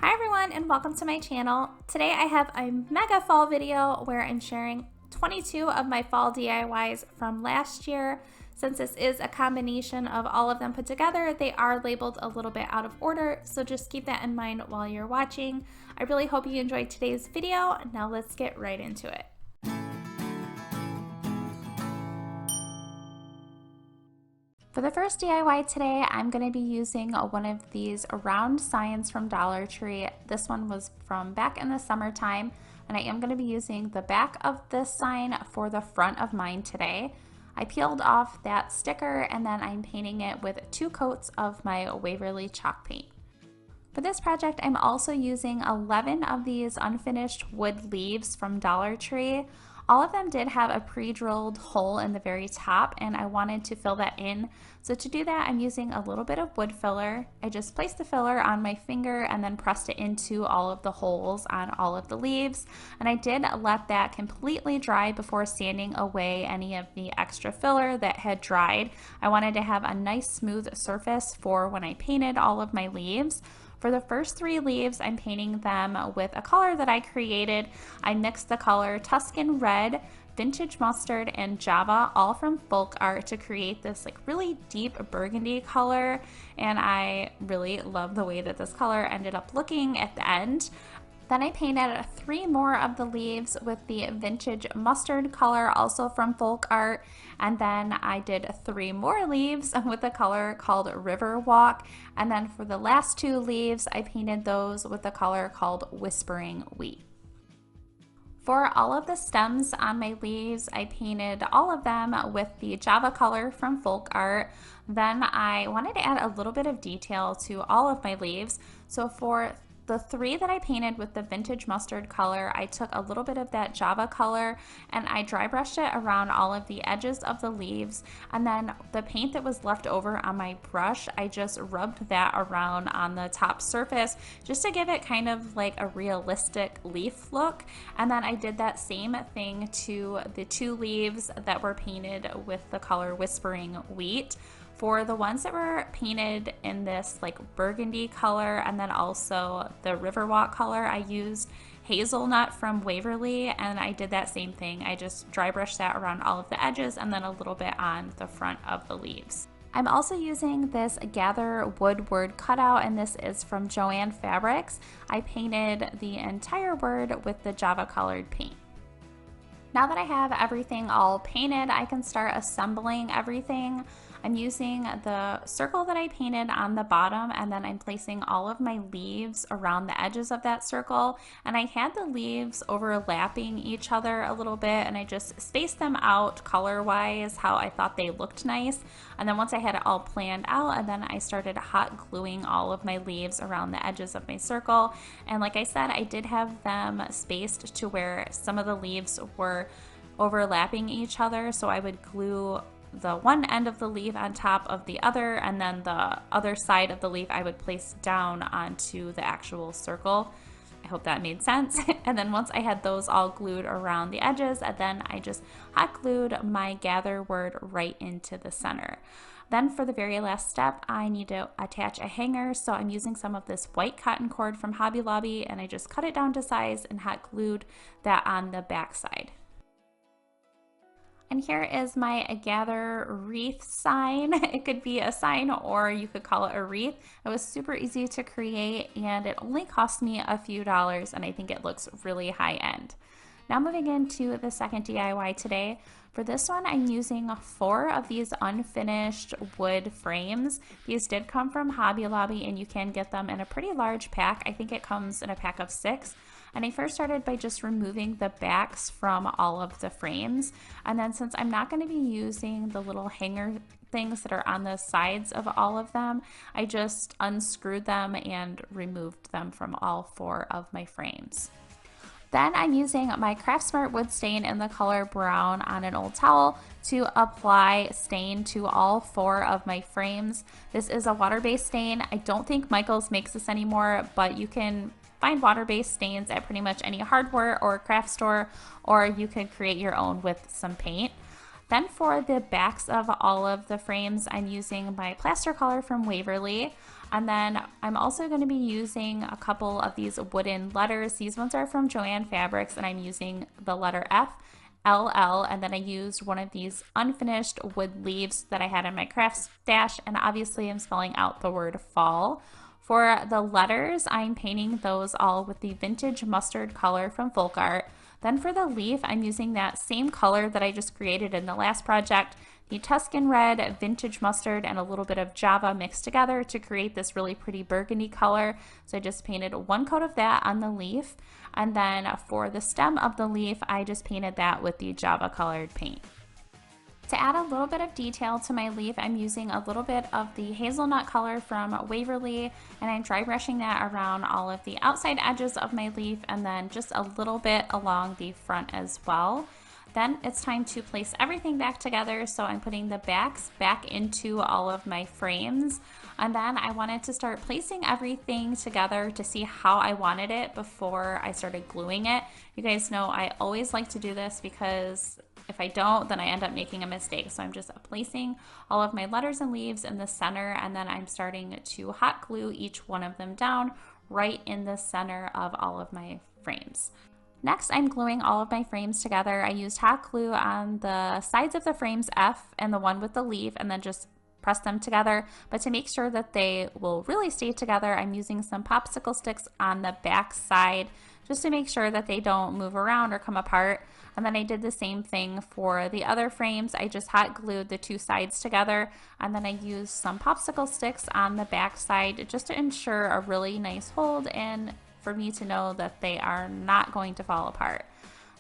Hi everyone and welcome to my channel. Today I have a mega fall video where I'm sharing 22 of my fall DIYs from last year. Since this is a combination of all of them put together, they are labeled a little bit out of order, so just keep that in mind while you're watching. I really hope you enjoyed today's video. Now let's get right into it. For the first DIY today, I'm going to be using one of these round signs from Dollar Tree. This one was from back in the summertime, and I am going to be using the back of this sign for the front of mine today. I peeled off that sticker and then I'm painting it with 2 coats of my Waverly chalk paint. For this project, I'm also using 11 of these unfinished wood leaves from Dollar Tree. All of them did have a pre-drilled hole in the very top, and I wanted to fill that in. So to do that, I'm using a little bit of wood filler. I just placed the filler on my finger and then pressed it into all of the holes on all of the leaves. And I did let that completely dry before sanding away any of the extra filler that had dried. I wanted to have a nice smooth surface for when I painted all of my leaves. For the first 3 leaves, I'm painting them with a color that I created. I mixed the color Tuscan Red, Vintage Mustard, and Java, all from Folk Art, to create this really deep burgundy color. And I really love the way that this color ended up looking at the end. Then I painted 3 more of the leaves with the Vintage Mustard color, also from Folk Art. And then I did 3 more leaves with a color called River Walk. And then for the last 2 leaves, I painted those with a color called Whispering Wheat. For all of the stems on my leaves, I painted all of them with the Java color from Folk Art. Then I wanted to add a little bit of detail to all of my leaves. So for the 3 that I painted with the Vintage Mustard color, I took a little bit of that Java color and I dry brushed it around all of the edges of the leaves, and then the paint that was left over on my brush, I just rubbed that around on the top surface just to give it kind of like a realistic leaf look. And then I did that same thing to the 2 leaves that were painted with the color Whispering Wheat. For the ones that were painted in this burgundy color and then also the Riverwalk color, I used hazelnut from Waverly, and I did that same thing. I just dry brushed that around all of the edges and then a little bit on the front of the leaves. I'm also using this Gather Wood word cutout, and this is from Joann Fabrics. I painted the entire word with the Java colored paint. Now that I have everything all painted, I can start assembling everything. I'm using the circle that I painted on the bottom, and then I'm placing all of my leaves around the edges of that circle. And I had the leaves overlapping each other a little bit, and I just spaced them out color-wise how I thought they looked nice. And then once I had it all planned out, and then I started hot gluing all of my leaves around the edges of my circle. And like I said, I did have them spaced to where some of the leaves were overlapping each other, so I would glue the one end of the leaf on top of the other, and then the other side of the leaf I would place down onto the actual circle. I hope that made sense. And then once I had those all glued around the edges, and then I just hot glued my Gather word right into the center. Then for the very last step, I need to attach a hanger, so I'm using some of this white cotton cord from Hobby Lobby, and I just cut it down to size and hot glued that on the back side. And here is my Gather wreath sign. It could be a sign or you could call it a wreath. It was super easy to create and it only cost me a few dollars, and I think it looks really high end. Now moving into the second DIY today. For this one, I'm using 4 of these unfinished wood frames. These did come from Hobby Lobby, and you can get them in a pretty large pack. I think it comes in a pack of 6. And I first started by just removing the backs from all of the frames. And then since I'm not going to be using the little hanger things that are on the sides of all of them, I just unscrewed them and removed them from all 4 of my frames. Then I'm using my Craft Smart wood stain in the color brown on an old towel to apply stain to all 4 of my frames. This is a water-based stain. I don't think Michael's makes this anymore, but you can find water-based stains at pretty much any hardware or craft store, or you could create your own with some paint. Then for the backs of all of the frames, I'm using my plaster color from Waverly. And then I'm also going to be using a couple of these wooden letters. These ones are from Joann Fabrics, and I'm using the letter F, LL, and then I used one of these unfinished wood leaves that I had in my craft stash, and obviously I'm spelling out the word fall. For the letters, I'm painting those all with the vintage mustard color from Folk Art. Then for the leaf, I'm using that same color that I just created in the last project, the Tuscan red, vintage mustard, and a little bit of Java mixed together to create this really pretty burgundy color. So I just painted one coat of that on the leaf. And then for the stem of the leaf, I just painted that with the Java colored paint. To add a little bit of detail to my leaf, I'm using a little bit of the hazelnut color from Waverly, and I'm dry brushing that around all of the outside edges of my leaf and then just a little bit along the front as well. Then it's time to place everything back together, so I'm putting the backs back into all of my frames. And then I wanted to start placing everything together to see how I wanted it before I started gluing it. You guys know I always like to do this because if I don't, then I end up making a mistake. So I'm just placing all of my letters and leaves in the center, and then I'm starting to hot glue each one of them down right in the center of all of my frames. Next, I'm gluing all of my frames together. I used hot glue on the sides of the frames F and the one with the leaf, and then just press them together. But to make sure that they will really stay together, I'm using some popsicle sticks on the back side just to make sure that they don't move around or come apart. And then I did the same thing for the other frames. I just hot glued the two sides together, and then I used some popsicle sticks on the back side just to ensure a really nice hold and for me to know that they are not going to fall apart.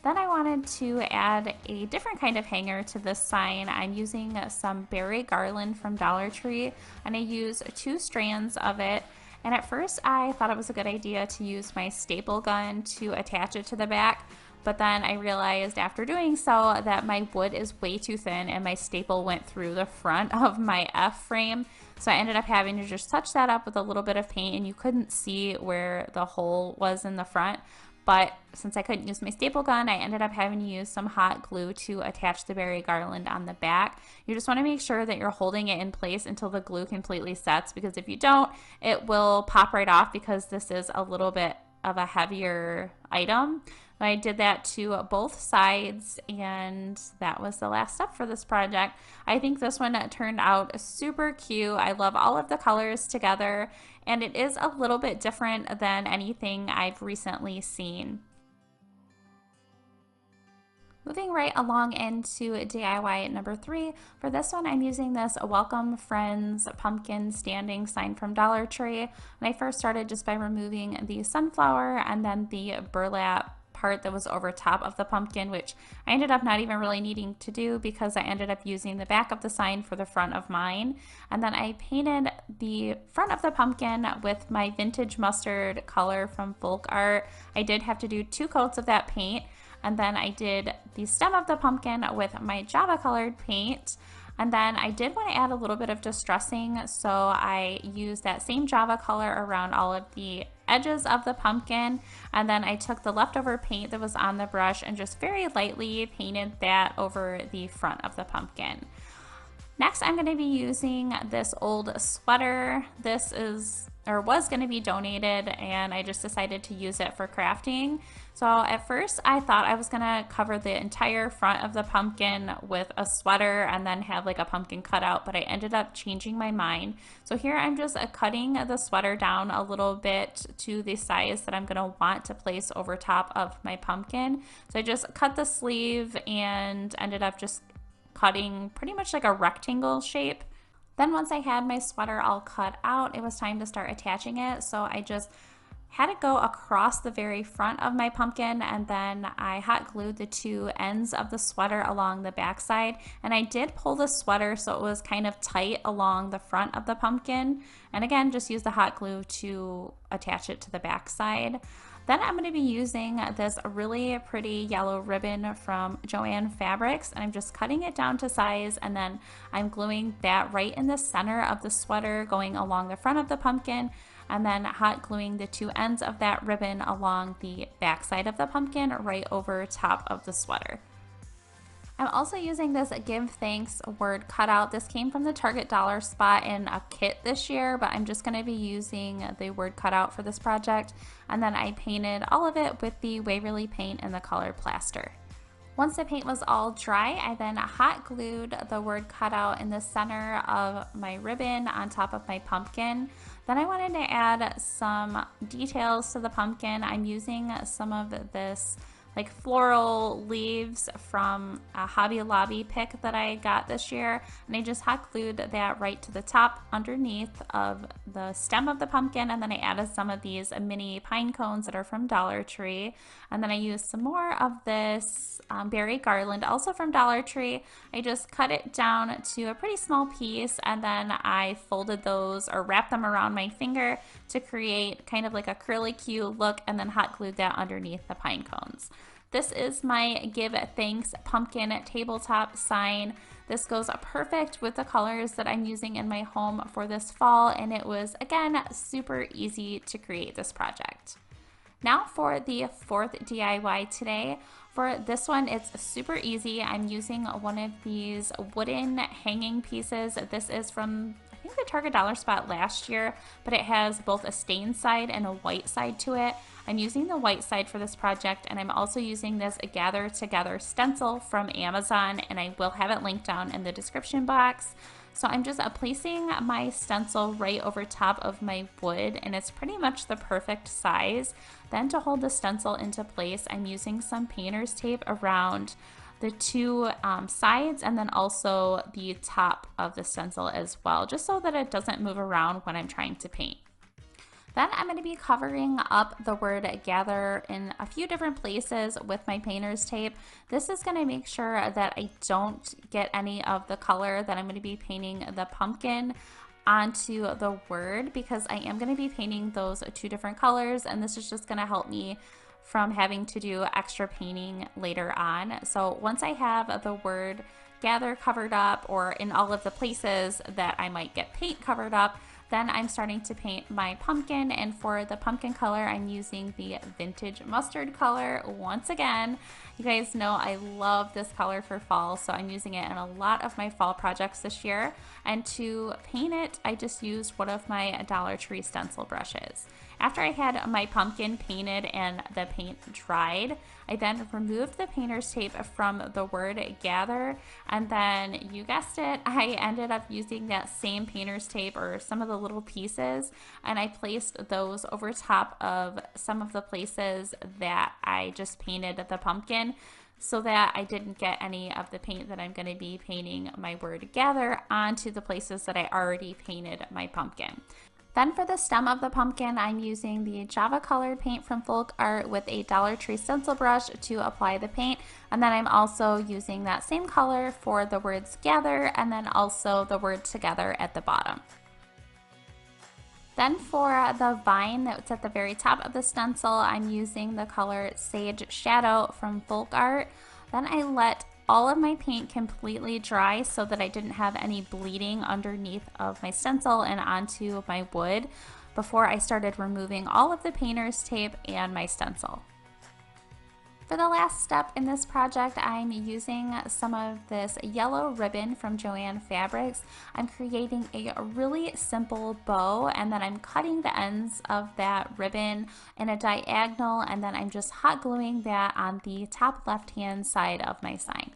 Then I wanted to add a different kind of hanger to this sign. I'm using some berry garland from Dollar Tree, and I use 2 strands of it. And at first I thought it was a good idea to use my staple gun to attach it to the back, but then I realized after doing so that my wood is way too thin and my staple went through the front of my F frame. So I ended up having to just touch that up with a little bit of paint, and you couldn't see where the hole was in the front. But since I couldn't use my staple gun, I ended up having to use some hot glue to attach the berry garland on the back. You just want to make sure that you're holding it in place until the glue completely sets, because if you don't, it will pop right off because this is a little bit of a heavier item. I did that to both sides, and that was the last step for this project. I think this one turned out super cute. I love all of the colors together, and it is a little bit different than anything I've recently seen. Moving right along into DIY number 3, for this one I'm using this Welcome Friends pumpkin standing sign from Dollar Tree. And I first started just by removing the sunflower and then the burlap part that was over top of the pumpkin, which I ended up not even really needing to do because I ended up using the back of the sign for the front of mine. And then I painted the front of the pumpkin with my vintage mustard color from Folk Art. I did have to do 2 coats of that paint. And then I did the stem of the pumpkin with my Java colored paint. And then I did want to add a little bit of distressing, so I used that same Java color around all of the edges of the pumpkin. And then I took the leftover paint that was on the brush and just very lightly painted that over the front of the pumpkin. Next, I'm going to be using this old sweater. This is, or was going to be donated, and I just decided to use it for crafting. So at first I thought I was going to cover the entire front of the pumpkin with a sweater and then have like a pumpkin cutout, but I ended up changing my mind. So here I'm just cutting the sweater down a little bit to the size that I'm going to want to place over top of my pumpkin. So I just cut the sleeve and ended up just cutting pretty much like a rectangle shape. Then once I had my sweater all cut out, it was time to start attaching it. So I just had it go across the very front of my pumpkin, and then I hot glued the 2 ends of the sweater along the back side. And I did pull the sweater so it was kind of tight along the front of the pumpkin. And again, just use the hot glue to attach it to the back side. Then I'm going to be using this really pretty yellow ribbon from Joann Fabrics, and I'm just cutting it down to size, and then I'm gluing that right in the center of the sweater going along the front of the pumpkin, and then hot gluing the 2 ends of that ribbon along the back side of the pumpkin right over top of the sweater. I'm also using this Give Thanks word cutout. This came from the Target dollar spot in a kit this year, but I'm just going to be using the word cutout for this project. And then I painted all of it with the Waverly paint in the color Plaster. Once the paint was all dry, I then hot glued the word cutout in the center of my ribbon on top of my pumpkin. Then I wanted to add some details to the pumpkin. I'm using some of this like floral leaves from a Hobby Lobby pick that I got this year, and I just hot glued that right to the top underneath of the stem of the pumpkin, and then I added some of these mini pine cones that are from Dollar Tree, and then I used some more of this berry garland also from Dollar Tree. I just cut it down to a pretty small piece, and then I folded those or wrapped them around my finger to create kind of like a curly Q look, and then hot glued that underneath the pine cones. This is my Give Thanks pumpkin tabletop sign. This goes perfect with the colors that I'm using in my home for this fall, and it was, again, super easy to create this project. Now for the fourth DIY today. For this one, it's super easy. I'm using one of these wooden hanging pieces. This is from, I think, the Target dollar spot last year, but it has both a stained side and a white side to it. I'm using the white side for this project, and I'm also using this Gather Together stencil from Amazon, and I will have it linked down in the description box. So I'm just placing my stencil right over top of my wood, and it's pretty much the perfect size. Then to hold the stencil into place, I'm using some painter's tape around the two sides, and then also the top of the stencil as well, just so that it doesn't move around when I'm trying to paint. Then I'm going to be covering up the word gather in a few different places with my painter's tape. This is going to make sure that I don't get any of the color that I'm going to be painting the pumpkin onto the word, because I am going to be painting those two different colors, and this is just going to help me from having to do extra painting later on. So once I have the word gather covered up, or in all of the places that I might get paint covered up, then I'm starting to paint my pumpkin, and for the pumpkin color, I'm using the vintage mustard color once again. You guys know I love this color for fall, so I'm using it in a lot of my fall projects this year. And to paint it, I just used one of my Dollar Tree stencil brushes. After I had my pumpkin painted and the paint dried, I then removed the painter's tape from the word gather, and then you guessed it, I ended up using that same painter's tape or some of the little pieces, and I placed those over top of some of the places that I just painted the pumpkin, so that I didn't get any of the paint that I'm going to be painting my word gather onto the places that I already painted my pumpkin. Then for the stem of the pumpkin, I'm using the Java colored paint from Folk Art with a Dollar Tree stencil brush to apply the paint. And then I'm also using that same color for the words gather, and then also the word together at the bottom. Then for the vine that's at the very top of the stencil, I'm using the color Sage Shadow from Folk Art. Then I let all of my paint completely dry so that I didn't have any bleeding underneath of my stencil and onto my wood before I started removing all of the painter's tape and my stencil. For the last step in this project, I'm using some of this yellow ribbon from Joann Fabrics. I'm creating a really simple bow, and then I'm cutting the ends of that ribbon in a diagonal, and then I'm just hot gluing that on the top left-hand side of my sign.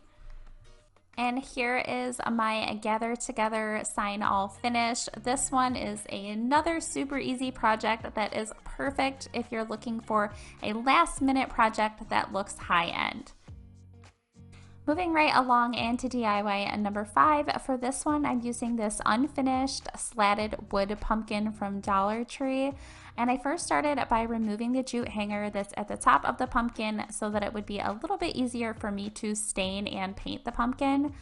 And here is my Gather Together sign all finished. This one is another super easy project that is perfect if you're looking for a last minute project that looks high end. Moving right along into DIY number 5, for this one I'm using this unfinished slatted wood pumpkin from Dollar Tree. And I first started by removing the jute hanger that's at the top of the pumpkin so that it would be a little bit easier for me to stain and paint the pumpkin.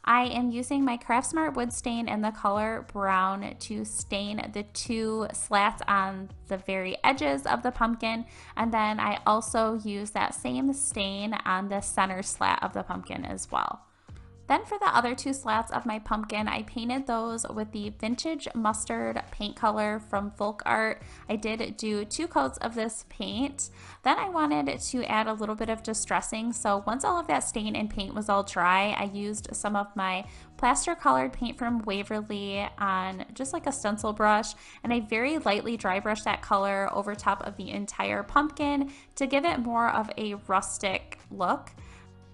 I am using my Craftsmart wood stain in the color brown to stain the two slats on the very edges of the pumpkin, and then I also use that same stain on the center slat of the pumpkin as well. Then for the other two slats of my pumpkin, I painted those with the vintage mustard paint color from Folk Art. I did do 2 coats of this paint. Then I wanted to add a little bit of distressing, so once all of that stain and paint was all dry, I used some of my plaster colored paint from Waverly on just like a stencil brush, and I very lightly dry brushed that color over top of the entire pumpkin to give it more of a rustic look.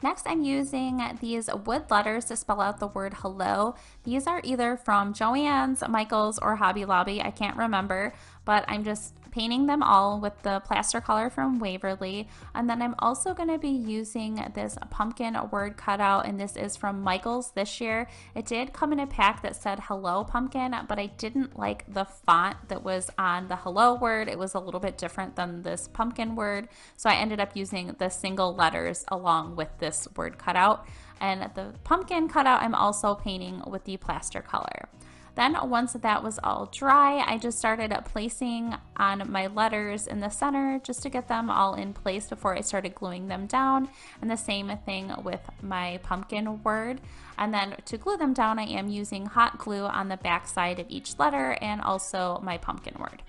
Next, I'm using these wood letters to spell out the word hello. These are either from Joann's, Michael's, or Hobby Lobby. I can't remember, but I'm just painting them all with the plaster color from Waverly. And then I'm also going to be using this pumpkin word cutout, and this is from Michael's this year. It did come in a pack that said hello pumpkin, but I didn't like the font that was on the hello word. It was a little bit different than this pumpkin word, so I ended up using the single letters along with this word cutout. And the pumpkin cutout I'm also painting with the plaster color. Then once that was all dry, I just started placing on my letters in the center just to get them all in place before I started gluing them down. And the same thing with my pumpkin word. And then to glue them down, I am using hot glue on the back side of each letter and also my pumpkin word.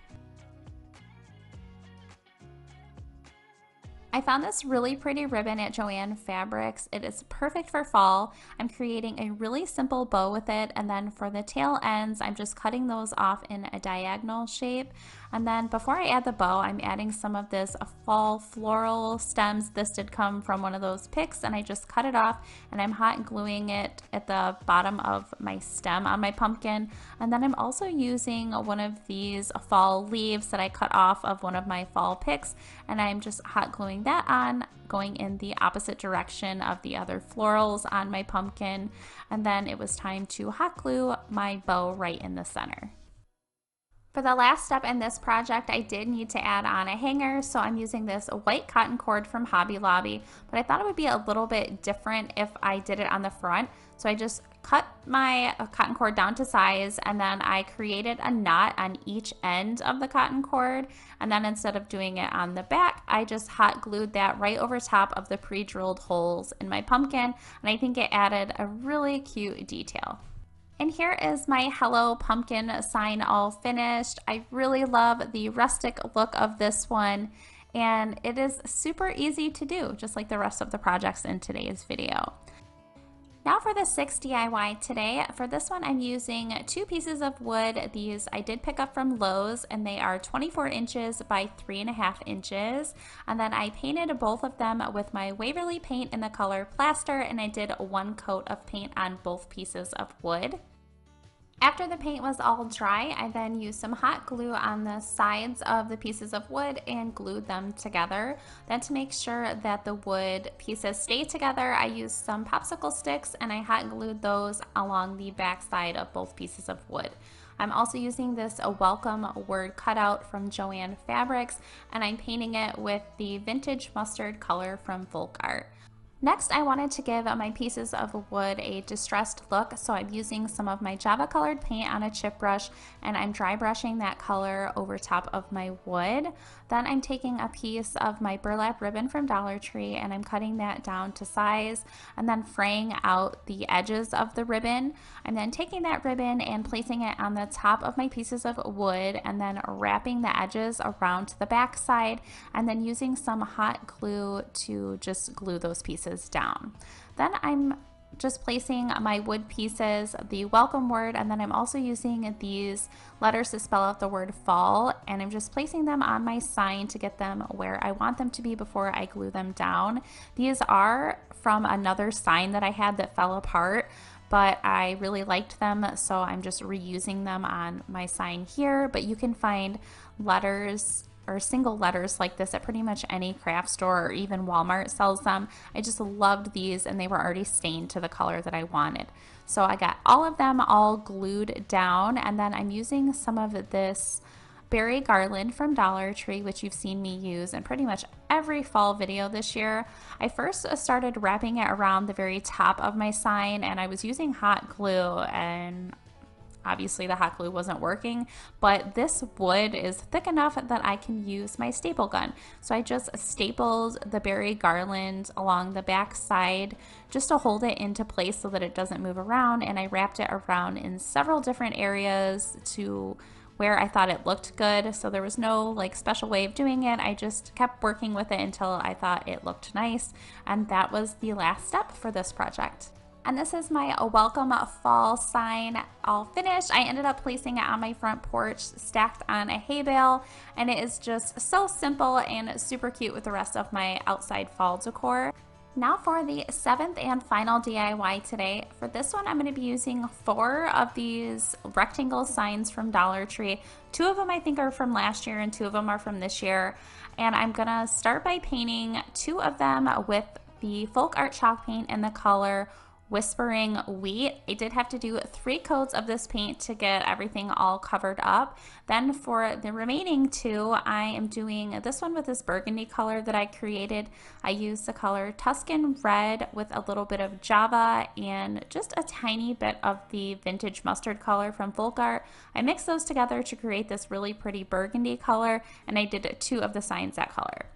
I found this really pretty ribbon at Joann Fabrics. It is perfect for fall. I'm creating a really simple bow with it, and then for the tail ends, I'm just cutting those off in a diagonal shape. And then before I add the bow, I'm adding some of this fall floral stems. This did come from one of those picks, and I just cut it off, and I'm hot gluing it at the bottom of my stem on my pumpkin. And then I'm also using one of these fall leaves that I cut off of one of my fall picks, and I'm just hot gluing that on, going in the opposite direction of the other florals on my pumpkin. And then it was time to hot glue my bow right in the center. For the last step in this project, I did need to add on a hanger, so I'm using this white cotton cord from Hobby Lobby, but I thought it would be a little bit different if I did it on the front. So I just cut my cotton cord down to size, and then I created a knot on each end of the cotton cord, and then instead of doing it on the back, I just hot glued that right over top of the pre-drilled holes in my pumpkin, and I think it added a really cute detail. And here is my Hello Pumpkin sign all finished. I really love the rustic look of this one, and it is super easy to do, just like the rest of the projects in today's video. Now for the 6 DIY today. For this one, I'm using 2 pieces of wood. These I did pick up from Lowe's, and they are 24 inches by 3.5 inches. And then I painted both of them with my Waverly paint in the color plaster, and I did 1 coat of paint on both pieces of wood. After the paint was all dry, I then used some hot glue on the sides of the pieces of wood and glued them together. Then to make sure that the wood pieces stay together, I used some popsicle sticks and I hot glued those along the back side of both pieces of wood. I'm also using this welcome word cutout from Joann Fabrics, and I'm painting it with the vintage mustard color from Folk Art. Next, I wanted to give my pieces of wood a distressed look, so I'm using some of my Java colored paint on a chip brush, and I'm dry brushing that color over top of my wood. Then I'm taking a piece of my burlap ribbon from Dollar Tree, and I'm cutting that down to size, and then fraying out the edges of the ribbon. I'm then taking that ribbon and placing it on the top of my pieces of wood, and then wrapping the edges around to the back side, and then using some hot glue to just glue those pieces down. Then I'm just placing my wood pieces, the welcome word, and then I'm also using these letters to spell out the word fall, and I'm just placing them on my sign to get them where I want them to be before I glue them down. These are from another sign that I had that fell apart, but I really liked them, so I'm just reusing them on my sign here. But you can find letters or single letters like this at pretty much any craft store, or even Walmart sells them. I just loved these, and they were already stained to the color that I wanted. So I got all of them all glued down, and then I'm using some of this berry garland from Dollar Tree, which you've seen me use in pretty much every fall video this year. I first started wrapping it around the very top of my sign, and I was using hot glue, and obviously the hot glue wasn't working, but this wood is thick enough that I can use my staple gun. So I just stapled the berry garland along the back side just to hold it into place so that it doesn't move around, and I wrapped it around in several different areas to where I thought it looked good. So there was no like special way of doing it. I just kept working with it until I thought it looked nice, and that was the last step for this project. And this is my welcome fall sign all finished. I ended up placing it on my front porch stacked on a hay bale, and it is just so simple and super cute with the rest of my outside fall decor. Now for the 7th and final DIY today. For this one, I'm going to be using 4 of these rectangle signs from Dollar Tree. 2 of them I think are from last year and 2 of them are from this year. And I'm going to start by painting 2 of them with the folk art chalk paint in the color Whispering Wheat. I did have to do 3 coats of this paint to get everything all covered up. Then for the remaining 2, I am doing this one with this burgundy color that I created. I used the color Tuscan Red with a little bit of Java and just a tiny bit of the vintage mustard color from Folk Art. I mixed those together to create this really pretty burgundy color, and I did 2 of the signs that color.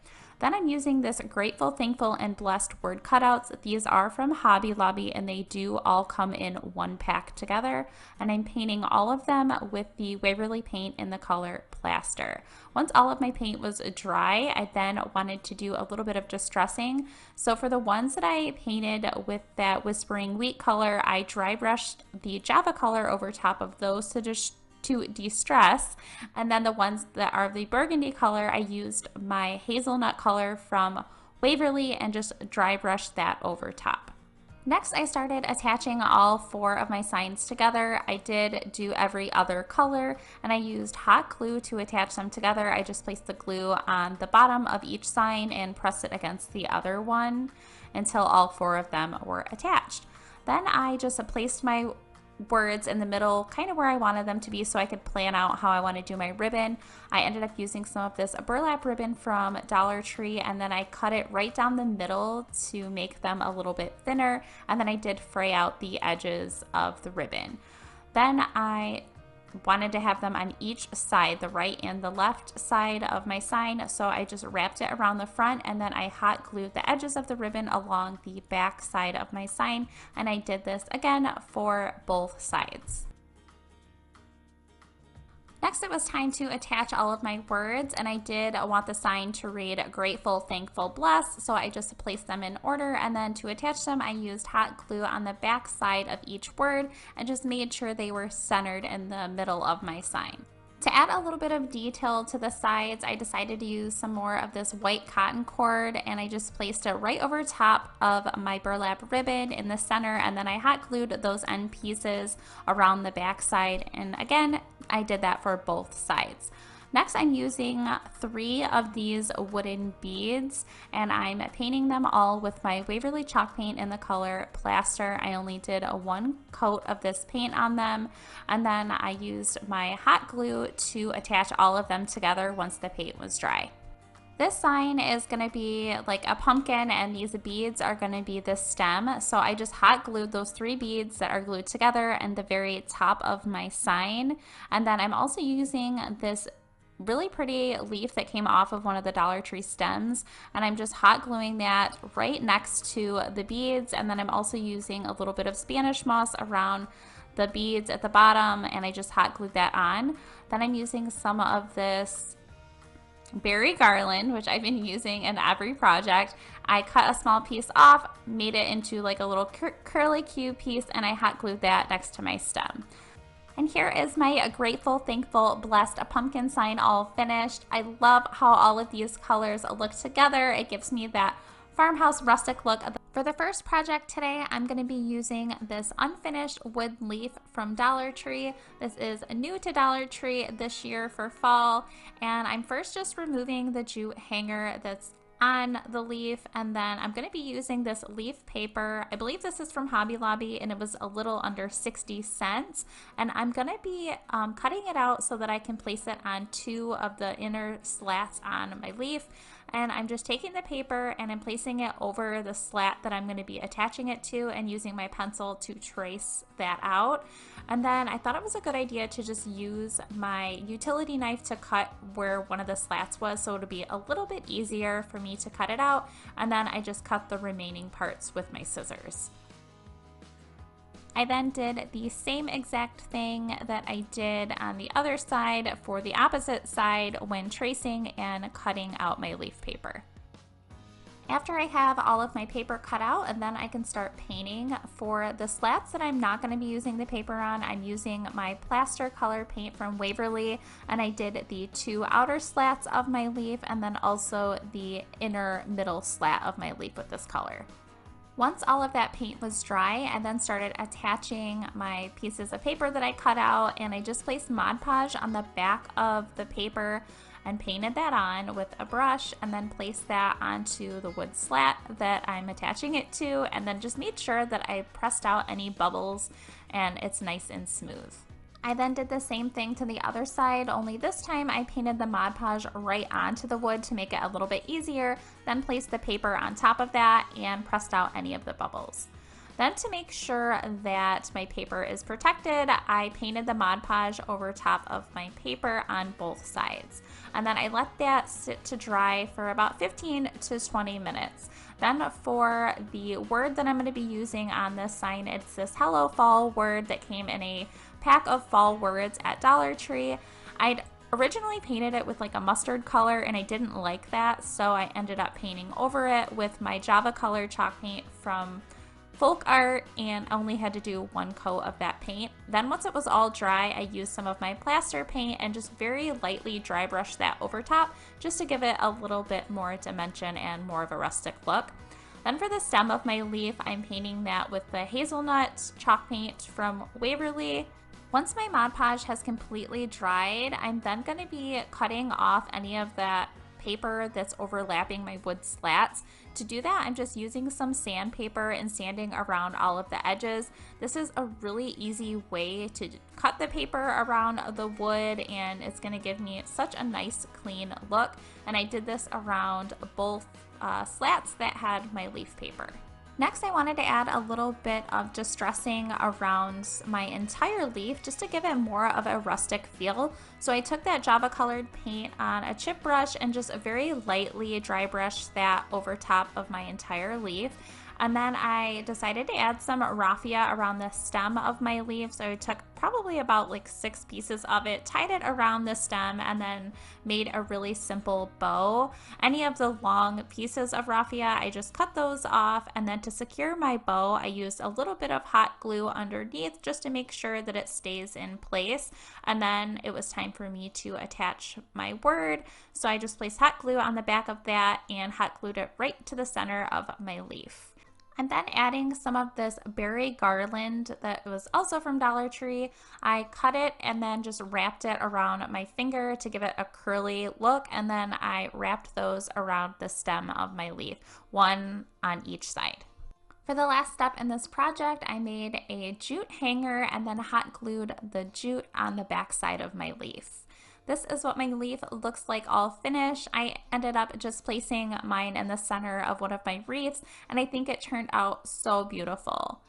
Then I'm using this Grateful, Thankful, and Blessed word cutouts. These are from Hobby Lobby, and they do all come in one pack together. And I'm painting all of them with the Waverly paint in the color Plaster. Once all of my paint was dry, I then wanted to do a little bit of distressing. So for the ones that I painted with that Whispering Wheat color, I dry brushed the Java color over top of those to de-stress, and then the ones that are the burgundy color, I used my hazelnut color from Waverly and just dry brushed that over top. Next, I started attaching all 4 of my signs together. I did do every other color, and I used hot glue to attach them together. I just placed the glue on the bottom of each sign and pressed it against the other one until all 4 of them were attached. Then I just placed my words in the middle, kind of where I wanted them to be, so I could plan out how I want to do my ribbon. I ended up using some of this burlap ribbon from Dollar Tree, and then I cut it right down the middle to make them a little bit thinner, and then I did fray out the edges of the ribbon. Then I wanted to have them on each side, the right and the left side of my sign, so I just wrapped it around the front, and then I hot glued the edges of the ribbon along the back side of my sign, and I did this again for both sides. Next, it was time to attach all of my words, and I did want the sign to read Grateful, Thankful, Blessed, so I just placed them in order, and then to attach them, I used hot glue on the back side of each word and just made sure they were centered in the middle of my sign. To add a little bit of detail to the sides, I decided to use some more of this white cotton cord, and I just placed it right over top of my burlap ribbon in the center, and then I hot glued those end pieces around the back side, and again, I did that for both sides. Next, I'm using 3 of these wooden beads, and I'm painting them all with my Waverly chalk paint in the color Plaster. I only did 1 coat of this paint on them, and then I used my hot glue to attach all of them together once the paint was dry. This sign is going to be like a pumpkin, and these beads are going to be the stem. So I just hot glued those 3 beads that are glued together in the very top of my sign. And then I'm also using this really pretty leaf that came off of one of the Dollar Tree stems, and I'm just hot gluing that right next to the beads. And then I'm also using a little bit of Spanish moss around the beads at the bottom, and I just hot glued that on. Then I'm using some of this berry garland, which I've been using in every project. I cut a small piece off, made it into like a little curly cue piece, and I hot glued that next to my stem. And here is my Grateful, Thankful, Blessed pumpkin sign all finished. I love how all of these colors look together. It gives me that farmhouse rustic look. For the first project today, I'm going to be using this unfinished wood leaf from Dollar Tree. This is new to Dollar Tree this year for fall, and I'm first just removing the jute hanger that's on the leaf, and then I'm going to be using this leaf paper. I believe this is from Hobby Lobby and it was a little under 60 cents, and I'm going to be cutting it out so that I can place it on two of the inner slats on my leaf. And I'm just taking the paper and I'm placing it over the slat that I'm going to be attaching it to and using my pencil to trace that out. And then I thought it was a good idea to just use my utility knife to cut where one of the slats was, so it'll be a little bit easier for me to cut it out. And then I just cut the remaining parts with my scissors. I then did the same exact thing that I did on the other side for the opposite side when tracing and cutting out my leaf paper. After I have all of my paper cut out, and then I can start painting. For the slats that I'm not going to be using the paper on, I'm using my plaster color paint from Waverly, and I did the two outer slats of my leaf and then also the inner middle slat of my leaf with this color. Once all of that paint was dry, I then started attaching my pieces of paper that I cut out, and I just placed Mod Podge on the back of the paper and painted that on with a brush, and then placed that onto the wood slat that I'm attaching it to, and then just made sure that I pressed out any bubbles and it's nice and smooth. I then did the same thing to the other side, only this time I painted the Mod Podge right onto the wood to make it a little bit easier, then placed the paper on top of that and pressed out any of the bubbles. Then, to make sure that my paper is protected, I painted the Mod Podge over top of my paper on both sides. And then I let that sit to dry for about 15 to 20 minutes. Then for the word that I'm going to be using on this sign, it's this Hello Fall word that came in a pack of fall words at Dollar Tree. I'd originally painted it with like a mustard color and I didn't like that, so I ended up painting over it with my Java color chalk paint from Folk Art, and only had to do one coat of that paint. Then once it was all dry, I used some of my plaster paint and just very lightly dry brushed that over top just to give it a little bit more dimension and more of a rustic look. Then for the stem of my leaf, I'm painting that with the hazelnut chalk paint from Waverly. Once my Mod Podge has completely dried, I'm then going to be cutting off any of that paper that's overlapping my wood slats. To do that, I'm just using some sandpaper and sanding around all of the edges. This is a really easy way to cut the paper around the wood, and it's going to give me such a nice clean look. And I did this around both slats that had my leaf paper. Next, I wanted to add a little bit of distressing around my entire leaf just to give it more of a rustic feel. So I took that Java colored paint on a chip brush and just very lightly dry brushed that over top of my entire leaf. And then I decided to add some raffia around the stem of my leaf. So I took probably about like 6 pieces of it, tied it around the stem, and then made a really simple bow. Any of the long pieces of raffia, I just cut those off. And then to secure my bow, I used a little bit of hot glue underneath just to make sure that it stays in place. And then it was time for me to attach my word. So I just placed hot glue on the back of that and hot glued it right to the center of my leaf. And then adding some of this berry garland that was also from Dollar Tree. I cut it and then just wrapped it around my finger to give it a curly look, and then I wrapped those around the stem of my leaf, one on each side. For the last step in this project, I made a jute hanger and then hot glued the jute on the back side of my leaf. This is what my leaf looks like all finished. I ended up just placing mine in the center of one of my wreaths, and I think it turned out so beautiful.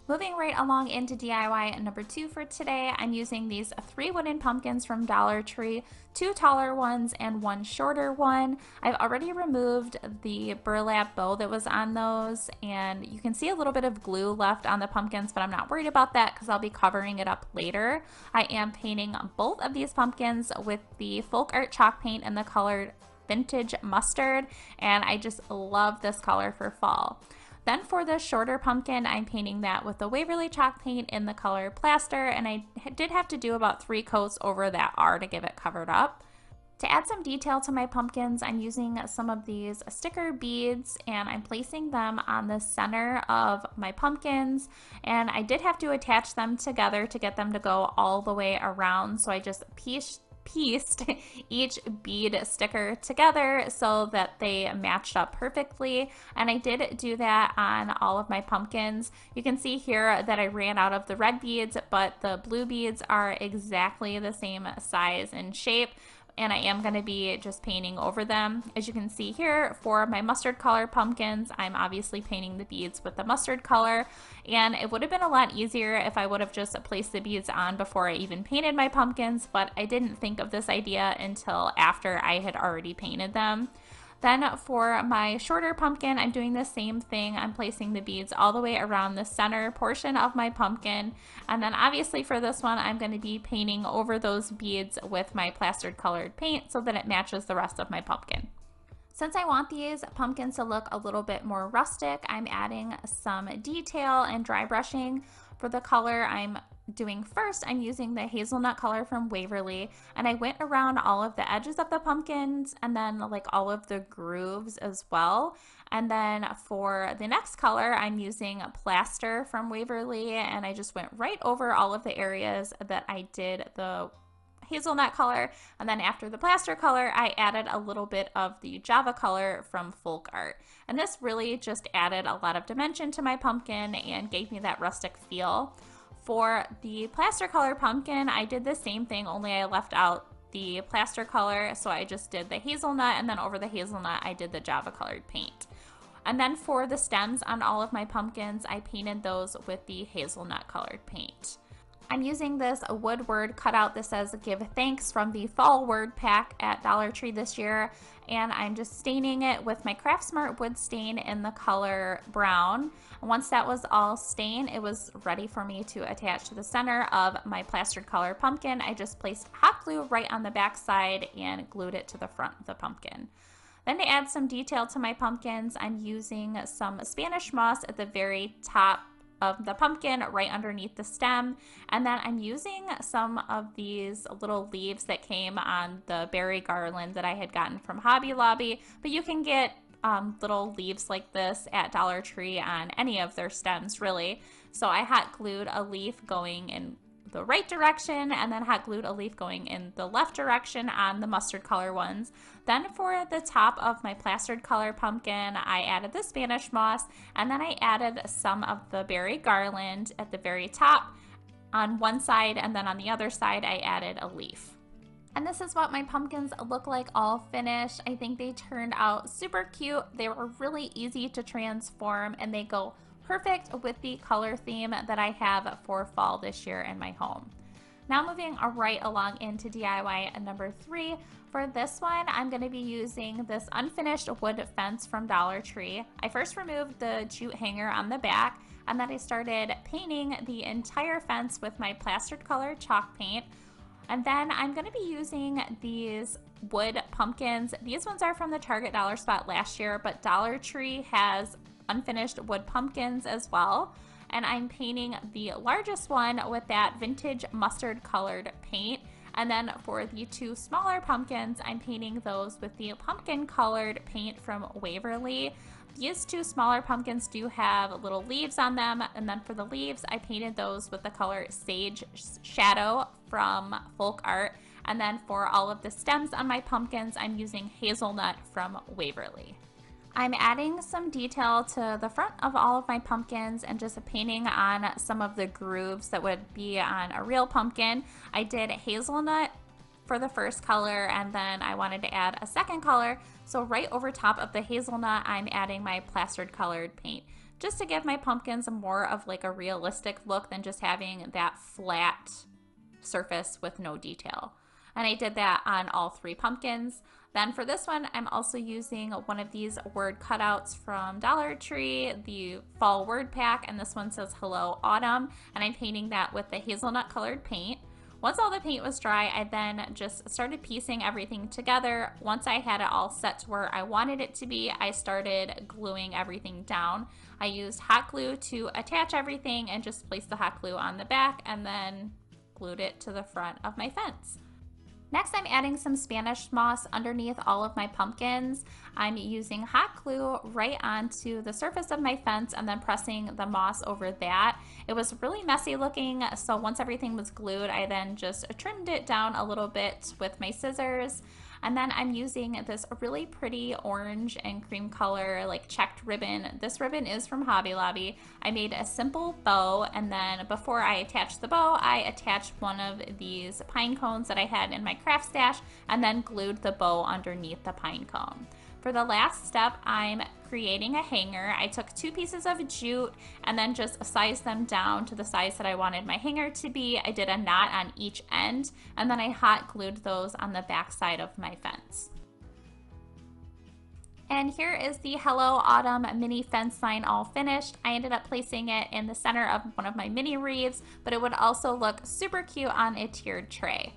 Moving right along into DIY number 2 for today, I'm using these 3 wooden pumpkins from Dollar Tree, 2 taller ones and 1 shorter one. I've already removed the burlap bow that was on those, and you can see a little bit of glue left on the pumpkins, but I'm not worried about that because I'll be covering it up later. I am painting both of these pumpkins with the Folk Art chalk paint in the color Vintage Mustard, and I just love this color for fall. Then for the shorter pumpkin, I'm painting that with the Waverly chalk paint in the color Plaster, and I did have to do about 3 coats over that R to give it covered up. To add some detail to my pumpkins, I'm using some of these sticker beads, and I'm placing them on the center of my pumpkins, and I did have to attach them together to get them to go all the way around, so I just pieced pieced each bead sticker together so that they matched up perfectly. And I did do that on all of my pumpkins. You can see here that I ran out of the red beads, but the blue beads are exactly the same size and shape, and I am going to be just painting over them. As you can see here, for my mustard color pumpkins, I'm obviously painting the beads with the mustard color, and it would have been a lot easier if I would have just placed the beads on before I even painted my pumpkins, but I didn't think of this idea until after I had already painted them. Then for my shorter pumpkin, I'm doing the same thing. I'm placing the beads all the way around the center portion of my pumpkin. And then obviously for this one, I'm going to be painting over those beads with my plastered colored paint so that it matches the rest of my pumpkin. Since I want these pumpkins to look a little bit more rustic, I'm adding some detail and dry brushing. For the color I'm doing first, I'm using the hazelnut color from Waverly, and I went around all of the edges of the pumpkins and then like all of the grooves as well. And then for the next color, I'm using plaster from Waverly, and I just went right over all of the areas that I did the hazelnut color. And then after the plaster color, I added a little bit of the Java color from Folk Art. And this really just added a lot of dimension to my pumpkin and gave me that rustic feel. For the plaster color pumpkin, I did the same thing, only I left out the plaster color. So I just did the hazelnut, and then over the hazelnut, I did the Java colored paint. And then for the stems on all of my pumpkins, I painted those with the hazelnut colored paint. I'm using this wood word cutout that says "Give Thanks" from the fall word pack at Dollar Tree this year, and I'm just staining it with my Craft Smart wood stain in the color brown. Once that was all stained, it was ready for me to attach to the center of my plastered color pumpkin. I just placed hot glue right on the back side and glued it to the front of the pumpkin. Then to add some detail to my pumpkins, I'm using some Spanish moss at the very top of the pumpkin right underneath the stem, and then I'm using some of these little leaves that came on the berry garland that I had gotten from Hobby Lobby, but you can get little leaves like this at Dollar Tree on any of their stems really. So I hot glued a leaf going in the right direction and then hot glued a leaf going in the left direction on the mustard color ones. Then for the top of my plastered color pumpkin, I added the Spanish moss, and then I added some of the berry garland at the very top on one side, and then on the other side I added a leaf. And this is what my pumpkins look like all finished. I think they turned out super cute. They were really easy to transform, and they go perfect with the color theme that I have for fall this year in my home. Now moving right along into DIY number 3. For this one, I'm going to be using this unfinished wood fence from Dollar Tree. I first removed the jute hanger on the back, and then I started painting the entire fence with my plastered colored chalk paint. And then I'm going to be using these wood pumpkins. These ones are from the Target Dollar Spot last year, but Dollar Tree has unfinished wood pumpkins as well. And I'm painting the largest one with that vintage mustard colored paint. And then for the 2 smaller pumpkins, I'm painting those with the pumpkin colored paint from Waverly. These 2 smaller pumpkins do have little leaves on them, and then for the leaves, I painted those with the color Sage Shadow from Folk Art. And then for all of the stems on my pumpkins, I'm using Hazelnut from Waverly. I'm adding some detail to the front of all of my pumpkins and just painting on some of the grooves that would be on a real pumpkin. I did hazelnut for the first color, and then I wanted to add a second color. So right over top of the hazelnut, I'm adding my plastered colored paint just to give my pumpkins more of like a realistic look than just having that flat surface with no detail. And I did that on all 3 pumpkins. Then for this one, I'm also using one of these word cutouts from Dollar Tree, the fall word pack, and this one says Hello Autumn, and I'm painting that with the hazelnut colored paint. Once all the paint was dry, I then just started piecing everything together. Once I had it all set to where I wanted it to be, I started gluing everything down. I used hot glue to attach everything and just placed the hot glue on the back and then glued it to the front of my fence. Next, I'm adding some Spanish moss underneath all of my pumpkins. I'm using hot glue right onto the surface of my fence and then pressing the moss over that. It was really messy looking, so once everything was glued, I then just trimmed it down a little bit with my scissors. And then I'm using this really pretty orange and cream color like checked ribbon. This ribbon is from Hobby Lobby. I made a simple bow, and then before I attached the bow, I attached one of these pine cones that I had in my craft stash and then glued the bow underneath the pine cone. For the last step, I'm creating a hanger. I took 2 pieces of jute and then just sized them down to the size that I wanted my hanger to be. I did a knot on each end, and then I hot glued those on the back side of my fence. And here is the Hello Autumn mini fence sign all finished. I ended up placing it in the center of one of my mini wreaths, but it would also look super cute on a tiered tray.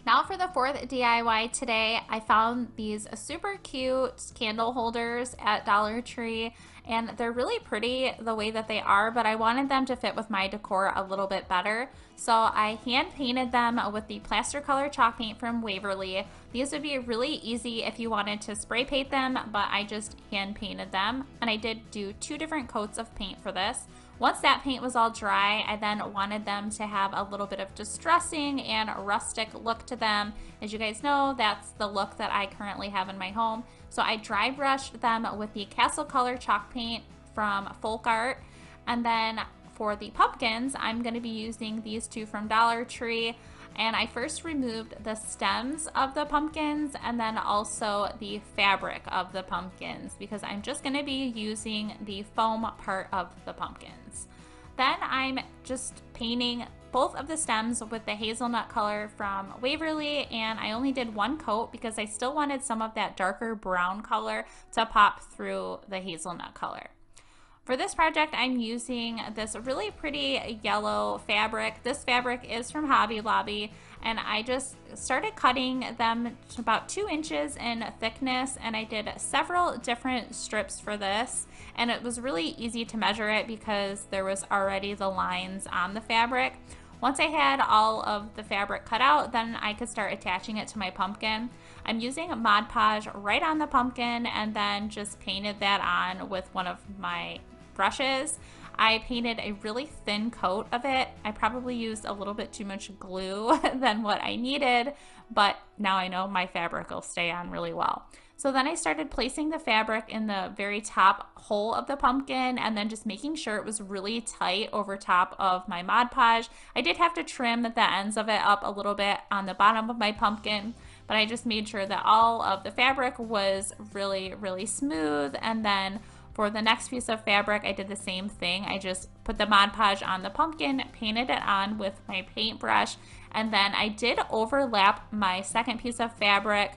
Now for the 4th DIY today, I found these super cute candle holders at Dollar Tree, and they're really pretty the way that they are, but I wanted them to fit with my decor a little bit better. So I hand painted them with the plaster color chalk paint from Waverly. These would be really easy if you wanted to spray paint them, but I just hand painted them, and I did do 2 different coats of paint for this. Once that paint was all dry, I then wanted them to have a little bit of distressing and rustic look to them. As you guys know, that's the look that I currently have in my home. So I dry brushed them with the Castle Color chalk paint from Folk Art. And then for the pumpkins, I'm going to be using these 2 from Dollar Tree. And I first removed the stems of the pumpkins and then also the fabric of the pumpkins because I'm just going to be using the foam part of the pumpkins. Then I'm just painting both of the stems with the hazelnut color from Waverly, and I only did 1 coat because I still wanted some of that darker brown color to pop through the hazelnut color. For this project, I'm using this really pretty yellow fabric. This fabric is from Hobby Lobby, and I just started cutting them to about 2 inches in thickness, and I did several different strips for this, and it was really easy to measure it because there was already the lines on the fabric. Once I had all of the fabric cut out, then I could start attaching it to my pumpkin. I'm using Mod Podge right on the pumpkin and then just painted that on with one of my brushes. I painted a really thin coat of it. I probably used a little bit too much glue than what I needed, but now I know my fabric will stay on really well. So then I started placing the fabric in the very top hole of the pumpkin and then just making sure it was really tight over top of my Mod Podge. I did have to trim the ends of it up a little bit on the bottom of my pumpkin, but I just made sure that all of the fabric was really, really smooth. And then for the next piece of fabric, I did the same thing. I just put the Mod Podge on the pumpkin, painted it on with my paintbrush, and then I did overlap my second piece of fabric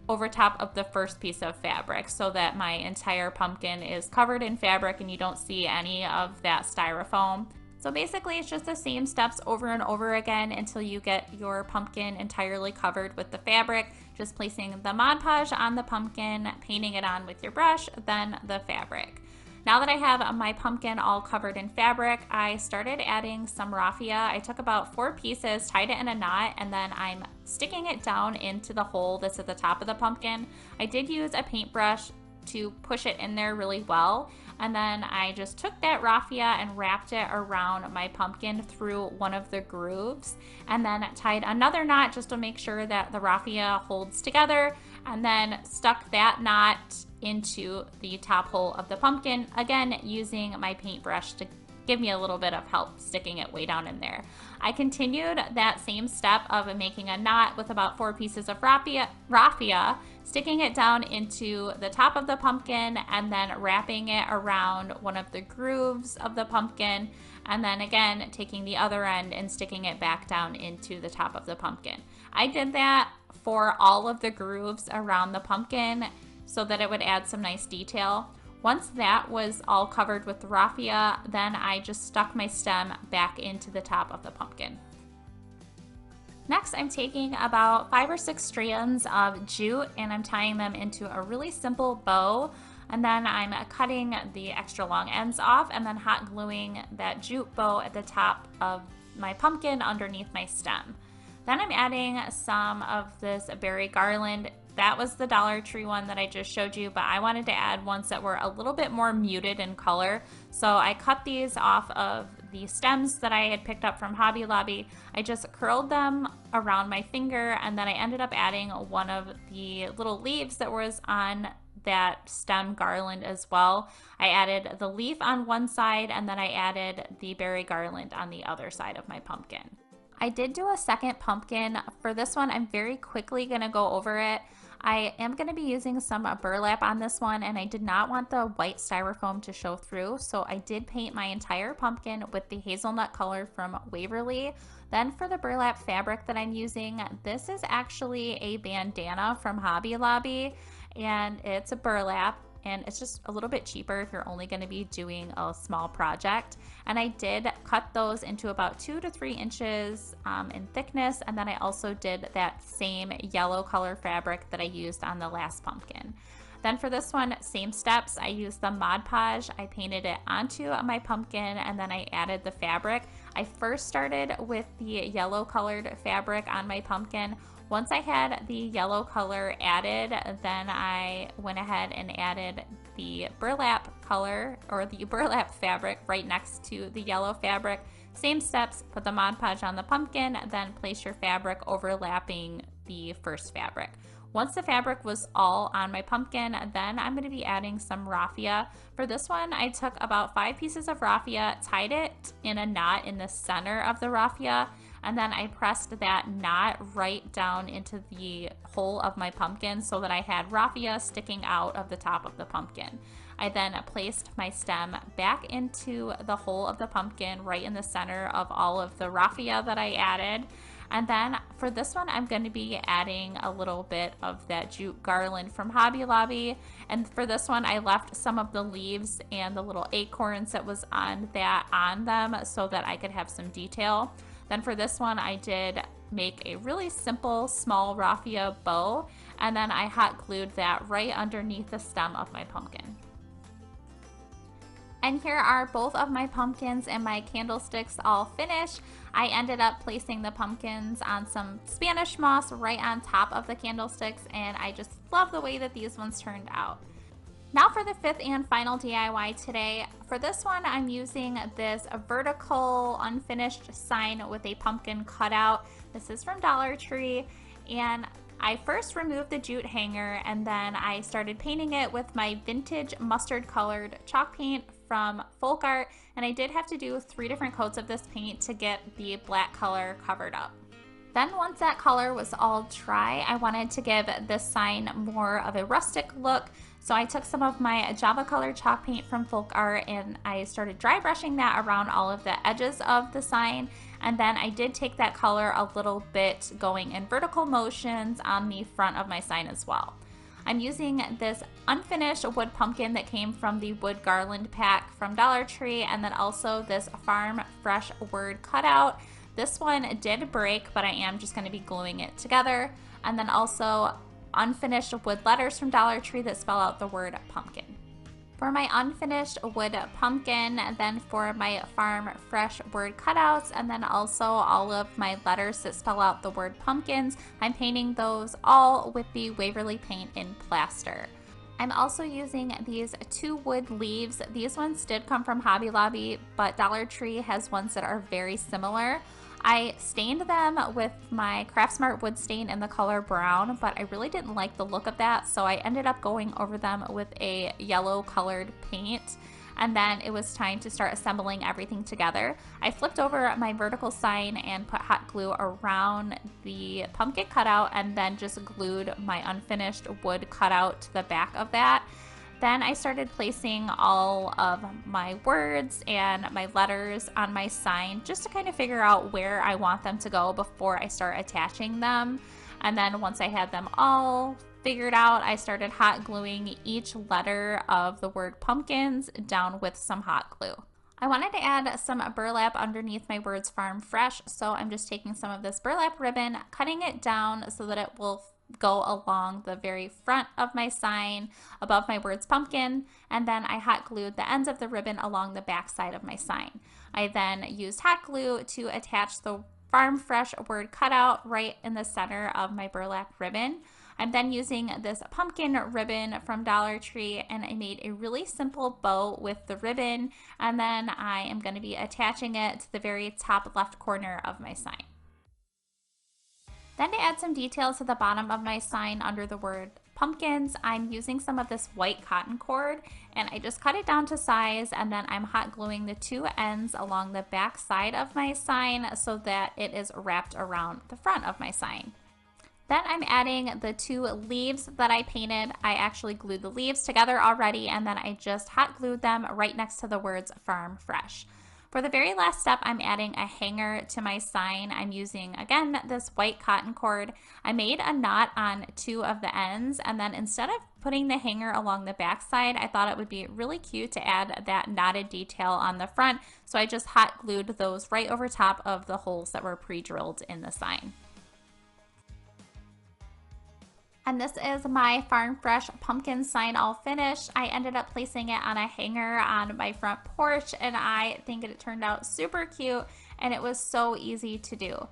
over top of the first piece of fabric so that my entire pumpkin is covered in fabric and you don't see any of that styrofoam. So basically it's just the same steps over and over again until you get your pumpkin entirely covered with the fabric. Just placing the Mod Podge on the pumpkin, painting it on with your brush, then the fabric. Now that I have my pumpkin all covered in fabric, I started adding some raffia. I took about 4 pieces, tied it in a knot, and then I'm sticking it down into the hole that's at the top of the pumpkin. I did use a paintbrush to push it in there really well, and then I just took that raffia and wrapped it around my pumpkin through one of the grooves, and then tied another knot just to make sure that the raffia holds together, and then stuck that knot into the top hole of the pumpkin, again using my paintbrush to give me a little bit of help sticking it way down in there. I continued that same step of making a knot with about 4 pieces of raffia, sticking it down into the top of the pumpkin and then wrapping it around one of the grooves of the pumpkin, and then again taking the other end and sticking it back down into the top of the pumpkin. I did that for all of the grooves around the pumpkin so that it would add some nice detail. Once that was all covered with the raffia, then I just stuck my stem back into the top of the pumpkin. Next, I'm taking about 5 or 6 strands of jute and I'm tying them into a really simple bow, and then I'm cutting the extra long ends off and then hot gluing that jute bow at the top of my pumpkin underneath my stem. Then I'm adding some of this berry garland. That was the Dollar Tree one that I just showed you, but I wanted to add ones that were a little bit more muted in color. So I cut these off of the stems that I had picked up from Hobby Lobby. I just curled them around my finger, and then I ended up adding one of the little leaves that was on that stem garland as well. I added the leaf on one side, and then I added the berry garland on the other side of my pumpkin. I did do a second pumpkin. For this one, I'm very quickly gonna go over it. I am gonna be using some burlap on this one, and I did not want the white styrofoam to show through, so I did paint my entire pumpkin with the hazelnut color from Waverly. Then for the burlap fabric that I'm using, this is actually a bandana from Hobby Lobby, and it's a burlap, and it's just a little bit cheaper if you're only going to be doing a small project. And I did cut those into about 2 to 3 inches in thickness, and then I also did that same yellow color fabric that I used on the last pumpkin. Then for this one, same steps. I used the Mod Podge. I painted it onto my pumpkin, and then I added the fabric. I first started with the yellow colored fabric on my pumpkin. Once I had the yellow color added, then I went ahead and added the burlap color, or the burlap fabric, right next to the yellow fabric. Same steps, put the Mod Podge on the pumpkin, then place your fabric overlapping the first fabric. Once the fabric was all on my pumpkin, then I'm going to be adding some raffia. For this one, I took about 5 pieces of raffia, tied it in a knot in the center of the raffia, and then I pressed that knot right down into the hole of my pumpkin so that I had raffia sticking out of the top of the pumpkin. I then placed my stem back into the hole of the pumpkin right in the center of all of the raffia that I added. And then for this one, I'm going to be adding a little bit of that jute garland from Hobby Lobby. And for this one, I left some of the leaves and the little acorns that was on them so that I could have some detail. Then for this one, I did make a really simple small raffia bow, and then I hot glued that right underneath the stem of my pumpkin. And here are both of my pumpkins and my candlesticks all finished. I ended up placing the pumpkins on some Spanish moss right on top of the candlesticks, and I just love the way that these ones turned out. Now for the 5th and final DIY today. For this one, I'm using this vertical unfinished sign with a pumpkin cutout. This is from Dollar Tree, and I first removed the jute hanger, and then I started painting it with my vintage mustard colored chalk paint from Folk Art, and I did have to do 3 different coats of this paint to get the black color covered up. Then once that color was all dry, I wanted to give this sign more of a rustic look. So I took some of my Java color chalk paint from Folk Art and I started dry brushing that around all of the edges of the sign. And then I did take that color a little bit going in vertical motions on the front of my sign as well. I'm using this unfinished wood pumpkin that came from the wood garland pack from Dollar Tree, and then also this Farm Fresh word cutout. This one did break, but I am just going to be gluing it together. And then also unfinished wood letters from Dollar Tree that spell out the word pumpkin. For my unfinished wood pumpkin, and then for my Farm Fresh word cutouts, and then also all of my letters that spell out the word pumpkins, I'm painting those all with the Waverly paint in plaster. I'm also using these 2 wood leaves. These ones did come from Hobby Lobby, but Dollar Tree has ones that are very similar. I stained them with my Craftsmart wood stain in the color brown, but I really didn't like the look of that, so I ended up going over them with a yellow colored paint. And then it was time to start assembling everything together. I flipped over my vertical sign and put hot glue around the pumpkin cutout, and then just glued my unfinished wood cutout to the back of that. Then I started placing all of my words and my letters on my sign just to kind of figure out where I want them to go before I start attaching them. And then once I had them all figured out, I started hot gluing each letter of the word pumpkins down with some hot glue. I wanted to add some burlap underneath my words Farm Fresh, so I'm just taking some of this burlap ribbon, cutting it down so that it will go along the very front of my sign above my words pumpkin, and then I hot glued the ends of the ribbon along the back side of my sign. I then used hot glue to attach the farm fresh word cutout right in the center of my burlap ribbon. I'm then using this pumpkin ribbon from Dollar Tree, and I made a really simple bow with the ribbon, and then I am going to be attaching it to the very top left corner of my sign. Then to add some detail to the bottom of my sign under the word pumpkins, I'm using some of this white cotton cord, and I just cut it down to size, and then I'm hot gluing the two ends along the back side of my sign so that it is wrapped around the front of my sign. Then I'm adding the two leaves that I painted. I actually glued the leaves together already, and then I just hot glued them right next to the words Farm Fresh. For the very last step, I'm adding a hanger to my sign. I'm using, again, this white cotton cord. I made a knot on two of the ends, and then instead of putting the hanger along the back side, I thought it would be really cute to add that knotted detail on the front, so I just hot glued those right over top of the holes that were pre-drilled in the sign. And this is my Farm Fresh pumpkin sign all finished. I ended up placing it on a hanger on my front porch, and I think it turned out super cute, and it was so easy to do.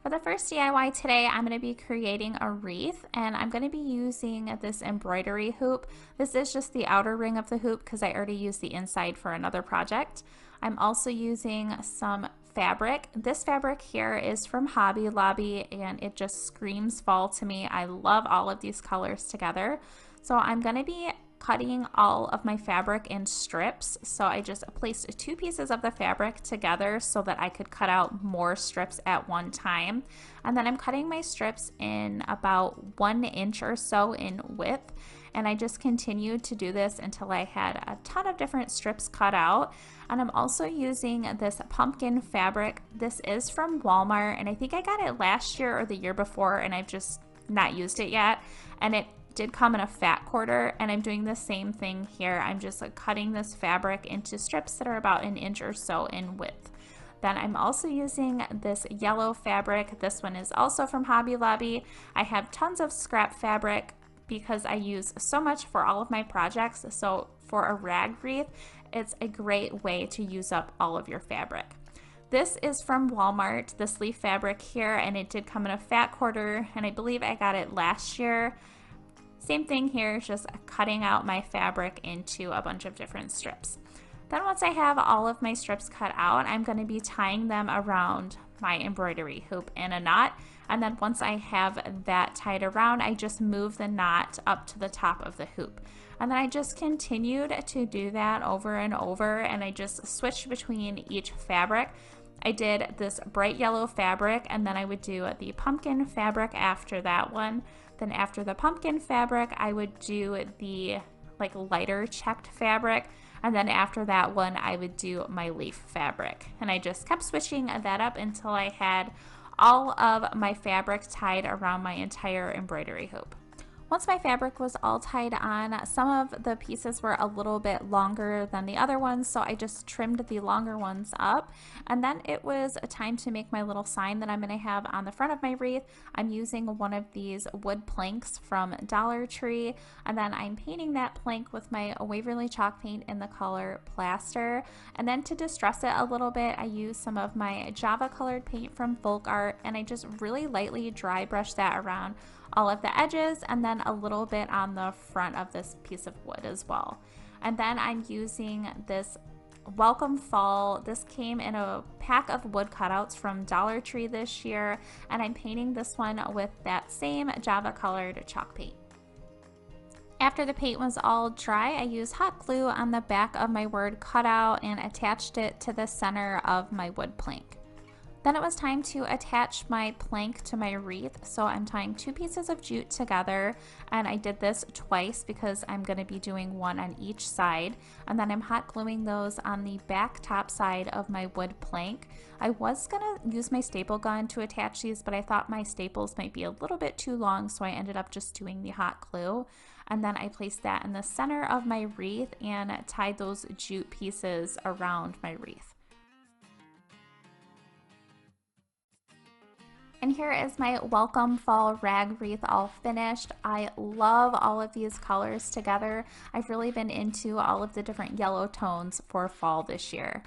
For the first DIY today, I'm going to be creating a wreath, and I'm going to be using this embroidery hoop. This is just the outer ring of the hoop because I already used the inside for another project. I'm also using some fabric. This fabric here is from Hobby Lobby, and it just screams fall to me. I love all of these colors together. So I'm going to be cutting all of my fabric in strips. So I just placed two pieces of the fabric together so that I could cut out more strips at one time. And then I'm cutting my strips in about 1 inch or so in width. And I just continued to do this until I had a ton of different strips cut out. And I'm also using this pumpkin fabric. This is from Walmart, and I think I got it last year or the year before, and I've just not used it yet. And it did come in a fat quarter, and I'm doing the same thing here. I'm just cutting this fabric into strips that are about 1 inch or so in width. Then I'm also using this yellow fabric. This one is also from Hobby Lobby. I have tons of scrap fabric because I use so much for all of my projects. So for a rag wreath, it's a great way to use up all of your fabric. This is from Walmart, this leaf fabric here, and it did come in a fat quarter, and I believe I got it last year. Same thing here, just cutting out my fabric into a bunch of different strips. Then once I have all of my strips cut out, I'm going to be tying them around my embroidery hoop in a knot. And then once I have that tied around, I just move the knot up to the top of the hoop. And then I just continued to do that over and over, and I just switched between each fabric. I did this bright yellow fabric, and then I would do the pumpkin fabric after that one. Then after the pumpkin fabric, I would do the lighter checked fabric. And then after that one, I would do my leaf fabric. And I just kept switching that up until I had all of my fabric tied around my entire embroidery hoop. Once my fabric was all tied on, some of the pieces were a little bit longer than the other ones, so I just trimmed the longer ones up. And then it was time to make my little sign that I'm going to have on the front of my wreath. I'm using one of these wood planks from Dollar Tree, and then I'm painting that plank with my Waverly chalk paint in the color Plaster. And then to distress it a little bit, I used some of my Java colored paint from Folk Art, and I just really lightly dry brushed that around all of the edges and then a little bit on the front of this piece of wood as well. And then I'm using this Welcome Fall. This came in a pack of wood cutouts from Dollar Tree this year, and I'm painting this one with that same Java colored chalk paint. After the paint was all dry, I used hot glue on the back of my word cutout and attached it to the center of my wood plank. Then it was time to attach my plank to my wreath, so I'm tying two pieces of jute together, and I did this twice because I'm going to be doing one on each side, and then I'm hot gluing those on the back top side of my wood plank. I was going to use my staple gun to attach these, but I thought my staples might be a little bit too long, so I ended up just doing the hot glue. And then I placed that in the center of my wreath and tied those jute pieces around my wreath. And here is my Welcome Fall rag wreath all finished. I love all of these colors together. I've really been into all of the different yellow tones for fall this year.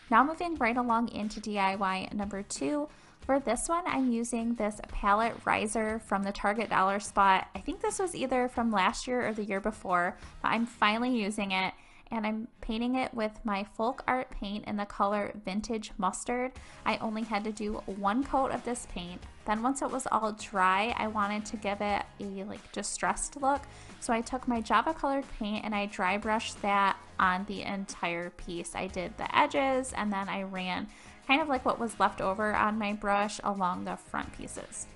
Now moving right along into DIY number 2. For this one, I'm using this palette riser from the Target dollar spot. I think this was either from last year or the year before, but I'm finally using it, and I'm painting it with my folk art paint in the color Vintage Mustard. I only had to do one coat of this paint. Then once it was all dry, I wanted to give it a distressed look. So I took my Java colored paint and I dry brushed that on the entire piece. I did the edges and then I ran kind of like what was left over on my brush along the front pieces.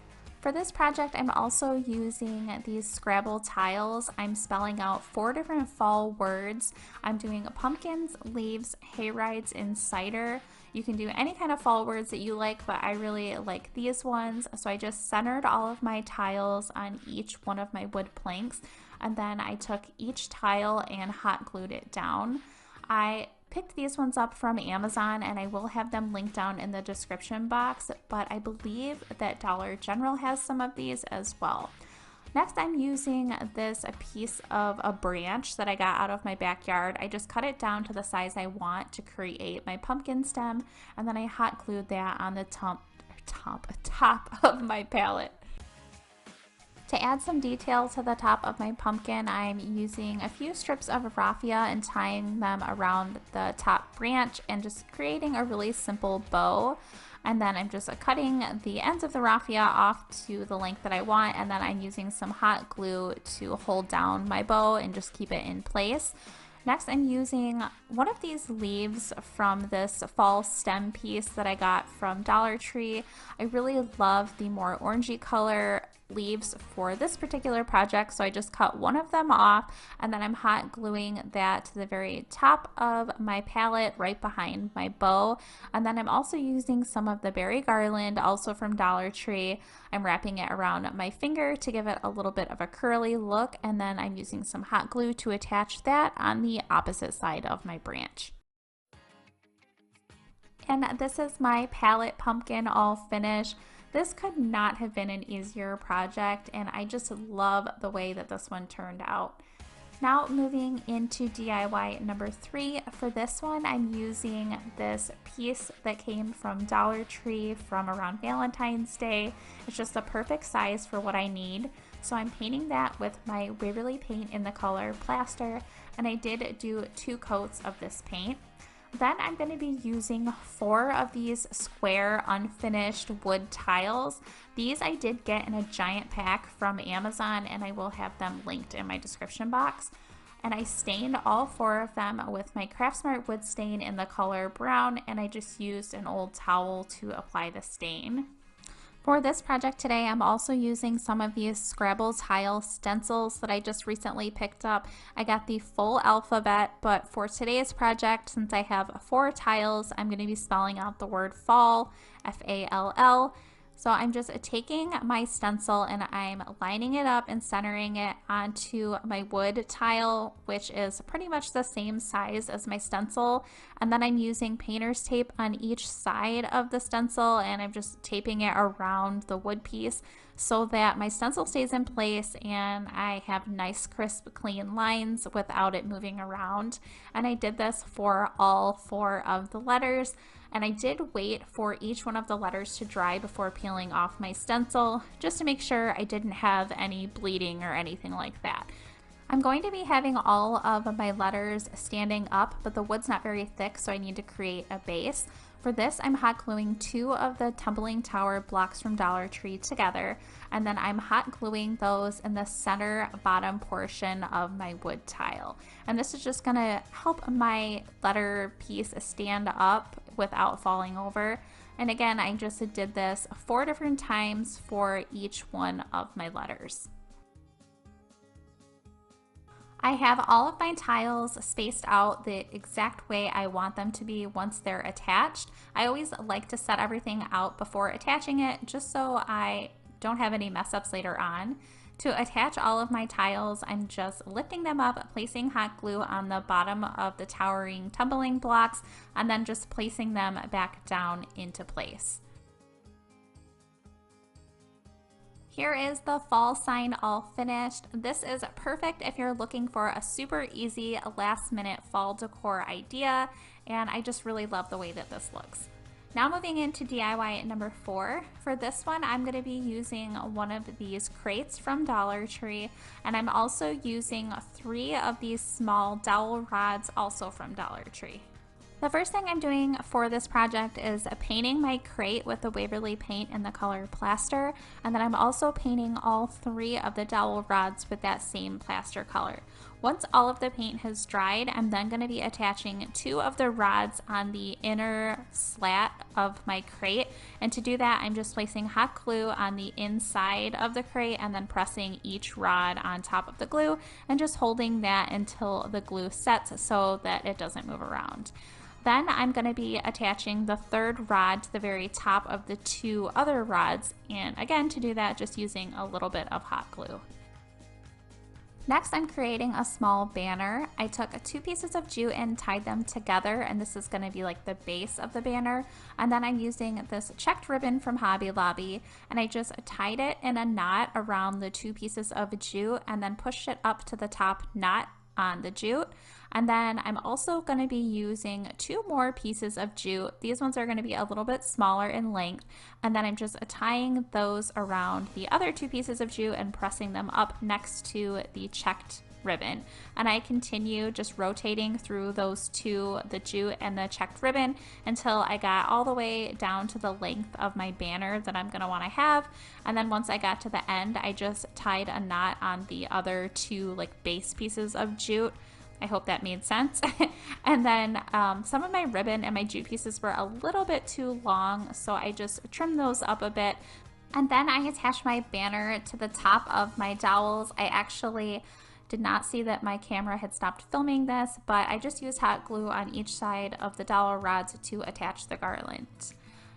For this project, I'm also using these Scrabble tiles. I'm spelling out 4 different fall words. I'm doing pumpkins, leaves, hayrides, and cider. You can do any kind of fall words that you like, but I really like these ones. So I just centered all of my tiles on each one of my wood planks, and then I took each tile and hot glued it down. I picked these ones up from Amazon, and I will have them linked down in the description box, but I believe that Dollar General has some of these as well. Next, I'm using this piece of a branch that I got out of my backyard. I just cut it down to the size I want to create my pumpkin stem, and then I hot glued that on the top of my palette. To add some detail to the top of my pumpkin, I'm using a few strips of raffia and tying them around the top branch and just creating a really simple bow. And then I'm just cutting the ends of the raffia off to the length that I want, and then I'm using some hot glue to hold down my bow and just keep it in place. Next, I'm using one of these leaves from this fall stem piece that I got from Dollar Tree. I really love the more orangey color leaves for this particular project, so I just cut one of them off, and then I'm hot gluing that to the very top of my palette right behind my bow. And then I'm also using some of the berry garland, also from Dollar Tree. I'm wrapping it around my finger to give it a little bit of a curly look, and then I'm using some hot glue to attach that on the opposite side of my branch. And this is my palette pumpkin all finished. This could not have been an easier project, and I just love the way that this one turned out. Now moving into DIY number 3. For this one, I'm using this piece that came from Dollar Tree from around Valentine's Day. It's just the perfect size for what I need. So I'm painting that with my Waverly paint in the color Plaster, and I did do 2 coats of this paint. Then I'm going to be using 4 of these square unfinished wood tiles. These I did get in a giant pack from Amazon, and I will have them linked in my description box. And I stained all 4 of them with my Craftsmart wood stain in the color brown, and I just used an old towel to apply the stain. For this project today, I'm also using some of these Scrabble tile stencils that I just recently picked up. I got the full alphabet, but for today's project, since I have 4 tiles, I'm going to be spelling out the word fall, F-A-L-L. So I'm just taking my stencil and I'm lining it up and centering it onto my wood tile, which is pretty much the same size as my stencil. And then I'm using painter's tape on each side of the stencil, and I'm just taping it around the wood piece so that my stencil stays in place and I have nice, crisp, clean lines without it moving around. And I did this for all 4 of the letters. And I did wait for each one of the letters to dry before peeling off my stencil, just to make sure I didn't have any bleeding or anything like that. I'm going to be having all of my letters standing up, but the wood's not very thick, so I need to create a base. For this, I'm hot gluing 2 of the Tumbling Tower blocks from Dollar Tree together, and then I'm hot gluing those in the center bottom portion of my wood tile. And this is just gonna help my letter piece stand up without falling over. And again, I just did this 4 different times for each one of my letters. I have all of my tiles spaced out the exact way I want them to be once they're attached. I always like to set everything out before attaching it, just so I don't have any mess ups later on. To attach all of my tiles, I'm just lifting them up, placing hot glue on the bottom of the towering tumbling blocks, and then just placing them back down into place. Here is the fall sign all finished. This is perfect if you're looking for a super easy last minute fall decor idea, and I just really love the way that this looks. Now moving into DIY number 4. For this one, I'm going to be using one of these crates from Dollar Tree, and I'm also using 3 of these small dowel rods also from Dollar Tree. The first thing I'm doing for this project is painting my crate with the Waverly paint in the color plaster, and then I'm also painting all 3 of the dowel rods with that same plaster color. Once all of the paint has dried, I'm then going to be attaching 2 of the rods on the inner slat of my crate, and to do that I'm just placing hot glue on the inside of the crate and then pressing each rod on top of the glue and just holding that until the glue sets so that it doesn't move around. Then I'm going to be attaching the 3rd rod to the very top of the 2 other rods, and again, to do that, just using a little bit of hot glue. Next, I'm creating a small banner. I took 2 pieces of jute and tied them together, and this is going to be like the base of the banner. And then I'm using this checked ribbon from Hobby Lobby, and I just tied it in a knot around the 2 pieces of jute and then pushed it up to the top knot on the jute. And then I'm also going to be using 2 more pieces of jute. These ones are going to be a little bit smaller in length, and then I'm just tying those around the other 2 pieces of jute and pressing them up next to the checked ribbon. And I continue just rotating through those 2, the jute and the checked ribbon, until I got all the way down to the length of my banner that I'm going to want to have. And then once I got to the end, I just tied a knot on the other 2 like base pieces of jute. I hope that made sense. And then some of my ribbon and my jute pieces were a little bit too long, so I just trimmed those up a bit. And then I attached my banner to the top of my dowels. I actually did not see that my camera had stopped filming this, but I just used hot glue on each side of the dowel rods to attach the garland.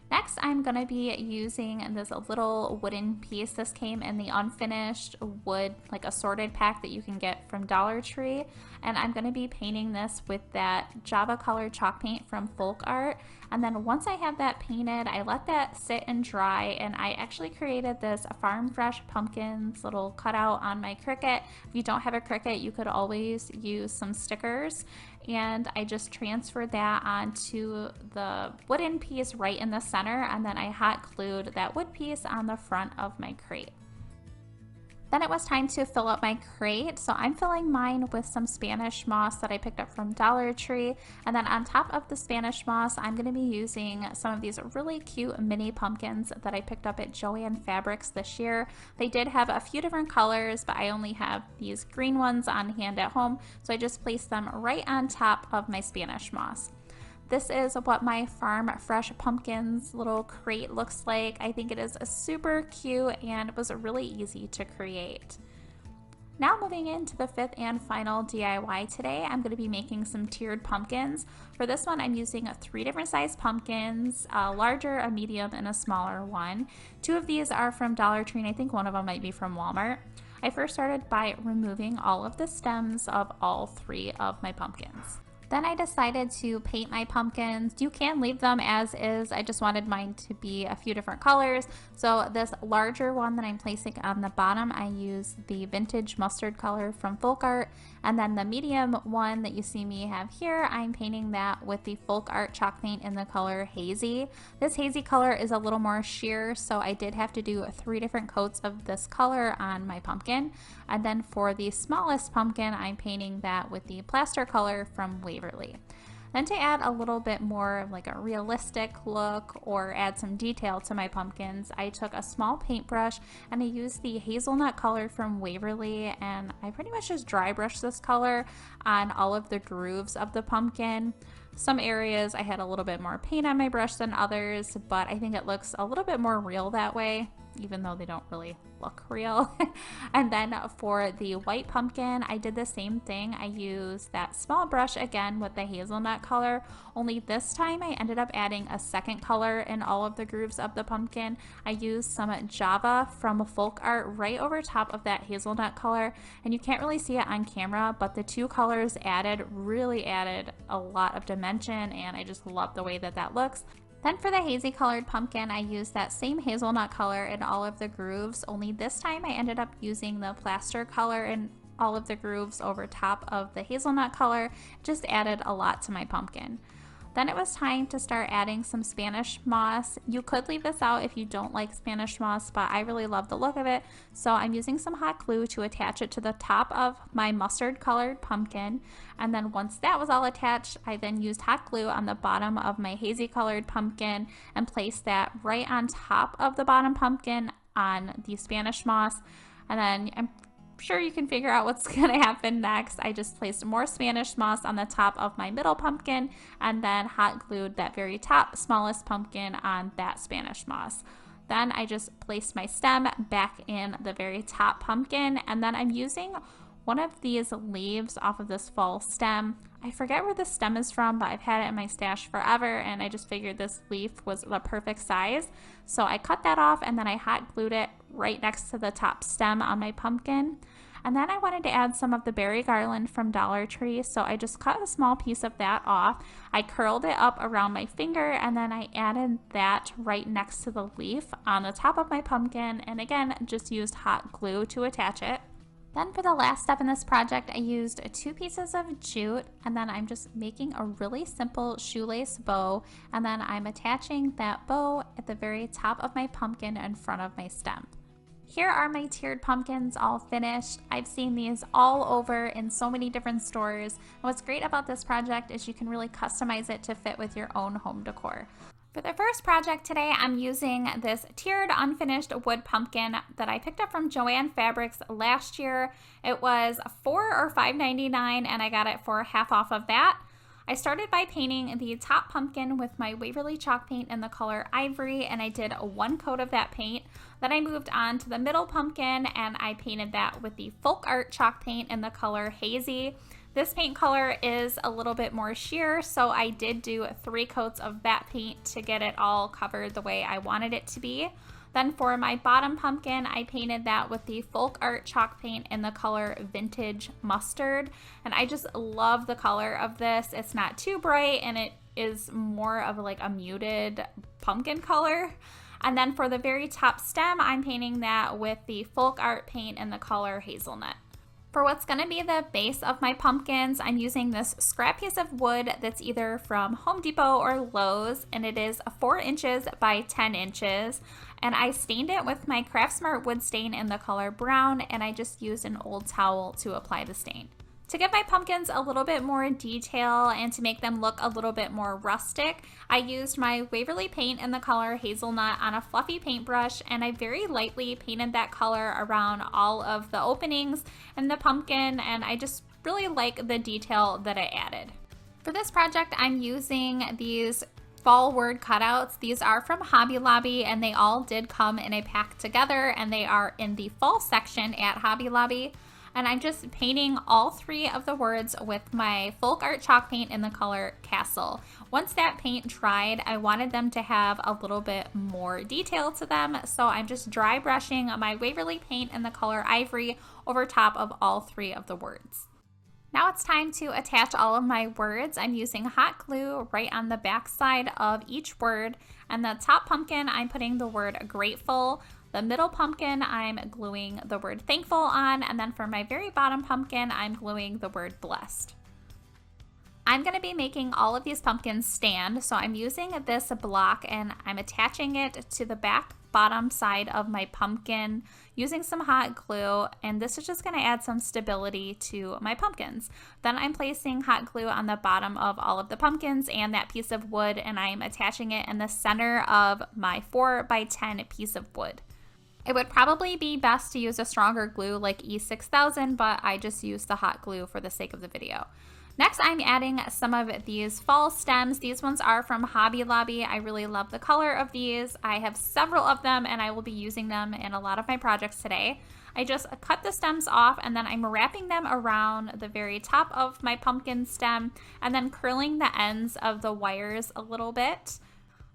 Next, I'm going to be using this little wooden piece. This came in the unfinished wood, like assorted pack that you can get from Dollar Tree. And I'm going to be painting this with that Java color chalk paint from Folk Art. And then once I have that painted, I let that sit and dry, and I actually created this Farm Fresh pumpkins little cutout on my Cricut. If you don't have a Cricut, you could always use some stickers. And I just transferred that onto the wooden piece right in the center, and then I hot glued that wood piece on the front of my crate. Then it was time to fill up my crate, so I'm filling mine with some Spanish moss that I picked up from Dollar Tree, and then on top of the Spanish moss, I'm going to be using some of these really cute mini pumpkins that I picked up at Joann Fabrics this year. They did have a few different colors, but I only have these green ones on hand at home, so I just placed them right on top of my Spanish moss. This is what my Farm Fresh Pumpkins little crate looks like. I think it is super cute and it was really easy to create. Now moving into the 5th and final DIY today, I'm going to be making some tiered pumpkins. For this one, I'm using 3 different size pumpkins, a larger, a medium, and a smaller one. 2 of these are from Dollar Tree, and I think one of them might be from Walmart. I first started by removing all of the stems of all 3 of my pumpkins. Then I decided to paint my pumpkins. You can leave them as is. I just wanted mine to be a few different colors. So this larger one that I'm placing on the bottom, I use the vintage mustard color from Folk Art. And then the medium one that you see me have here, I'm painting that with the Folk Art chalk paint in the color Hazy. This hazy color is a little more sheer, so I did have to do 3 different coats of this color on my pumpkin. And then for the smallest pumpkin, I'm painting that with the plaster color from Waverly. Then to add a little bit more of like a realistic look or add some detail to my pumpkins, I took a small paintbrush and I used the hazelnut color from Waverly, and I pretty much just dry brushed this color on all of the grooves of the pumpkin. Some areas I had a little bit more paint on my brush than others, but I think it looks a little bit more real that way, even though they don't really look real. And then for the white pumpkin, I did the same thing. I used that small brush again with the hazelnut color, only this time I ended up adding a second color in all of the grooves of the pumpkin. I used some Java from Folk Art right over top of that hazelnut color, and you can't really see it on camera, but the 2 colors really added a lot of dimension, and I just love the way that that looks. Then for the hazy colored pumpkin, I used that same hazelnut color in all of the grooves, only this time I ended up using the plaster color in all of the grooves over top of the hazelnut color. It just added a lot to my pumpkin. Then it was time to start adding some Spanish moss. You could leave this out if you don't like Spanish moss, but I really love the look of it. So I'm using some hot glue to attach it to the top of my mustard colored pumpkin. And then once that was all attached, I then used hot glue on the bottom of my hazy colored pumpkin and placed that right on top of the bottom pumpkin on the Spanish moss. And then I'm sure you can figure out what's going to happen next. I just placed more Spanish moss on the top of my middle pumpkin and then hot glued that very top smallest pumpkin on that Spanish moss. Then I just placed my stem back in the very top pumpkin, and then I'm using one of these leaves off of this fall stem. I forget where the stem is from, but I've had it in my stash forever, and I just figured this leaf was the perfect size. So I cut that off and then I hot glued it right next to the top stem on my pumpkin. And then I wanted to add some of the berry garland from Dollar Tree, so I just cut a small piece of that off. I curled it up around my finger, and then I added that right next to the leaf on the top of my pumpkin, and again, just used hot glue to attach it. Then for the last step in this project, I used 2 pieces of jute, and then I'm just making a really simple shoelace bow, and then I'm attaching that bow at the very top of my pumpkin in front of my stem. Here are my tiered pumpkins all finished. I've seen these all over in so many different stores. And what's great about this project is you can really customize it to fit with your own home decor. For the first project today, I'm using this tiered unfinished wood pumpkin that I picked up from Joann Fabrics last year. It was $4 or $5.99 and I got it for half off of that. I started by painting the top pumpkin with my Waverly chalk paint in the color Ivory, and I did 1 coat of that paint. Then I moved on to the middle pumpkin and I painted that with the Folk Art chalk paint in the color Hazy. This paint color is a little bit more sheer, so I did do 3 coats of that paint to get it all covered the way I wanted it to be. Then for my bottom pumpkin, I painted that with the Folk Art chalk paint in the color Vintage Mustard. And I just love the color of this. It's not too bright and it is more of like a muted pumpkin color. And then for the very top stem, I'm painting that with the Folk Art paint in the color Hazelnut. For what's going to be the base of my pumpkins, I'm using this scrap piece of wood that's either from Home Depot or Lowe's, and it is 4 inches by 10 inches. And I stained it with my Craftsmart wood stain in the color brown, and I just used an old towel to apply the stain. To give my pumpkins a little bit more detail and to make them look a little bit more rustic, I used my Waverly paint in the color Hazelnut on a fluffy paintbrush, and I very lightly painted that color around all of the openings in the pumpkin, and I just really like the detail that I added. For this project, I'm using these fall word cutouts. These are from Hobby Lobby, and they all did come in a pack together, and they are in the fall section at Hobby Lobby. And I'm just painting all 3 of the words with my Folk Art chalk paint in the color Castle. Once that paint dried, I wanted them to have a little bit more detail to them, so I'm just dry brushing my Waverly paint in the color Ivory over top of all 3 of the words. Now it's time to attach all of my words. I'm using hot glue right on the back side of each word, and the top pumpkin, I'm putting the word grateful. The middle pumpkin, I'm gluing the word thankful on, and then for my very bottom pumpkin, I'm gluing the word blessed. I'm going to be making all of these pumpkins stand, so I'm using this block and I'm attaching it to the back bottom side of my pumpkin using some hot glue, and this is just going to add some stability to my pumpkins. Then I'm placing hot glue on the bottom of all of the pumpkins and that piece of wood, and I'm attaching it in the center of my 4 by 10 piece of wood. It would probably be best to use a stronger glue like E6000, but I just used the hot glue for the sake of the video. Next, I'm adding some of these fall stems. These ones are from Hobby Lobby. I really love the color of these. I have several of them and I will be using them in a lot of my projects today. I just cut the stems off and then I'm wrapping them around the very top of my pumpkin stem and then curling the ends of the wires a little bit.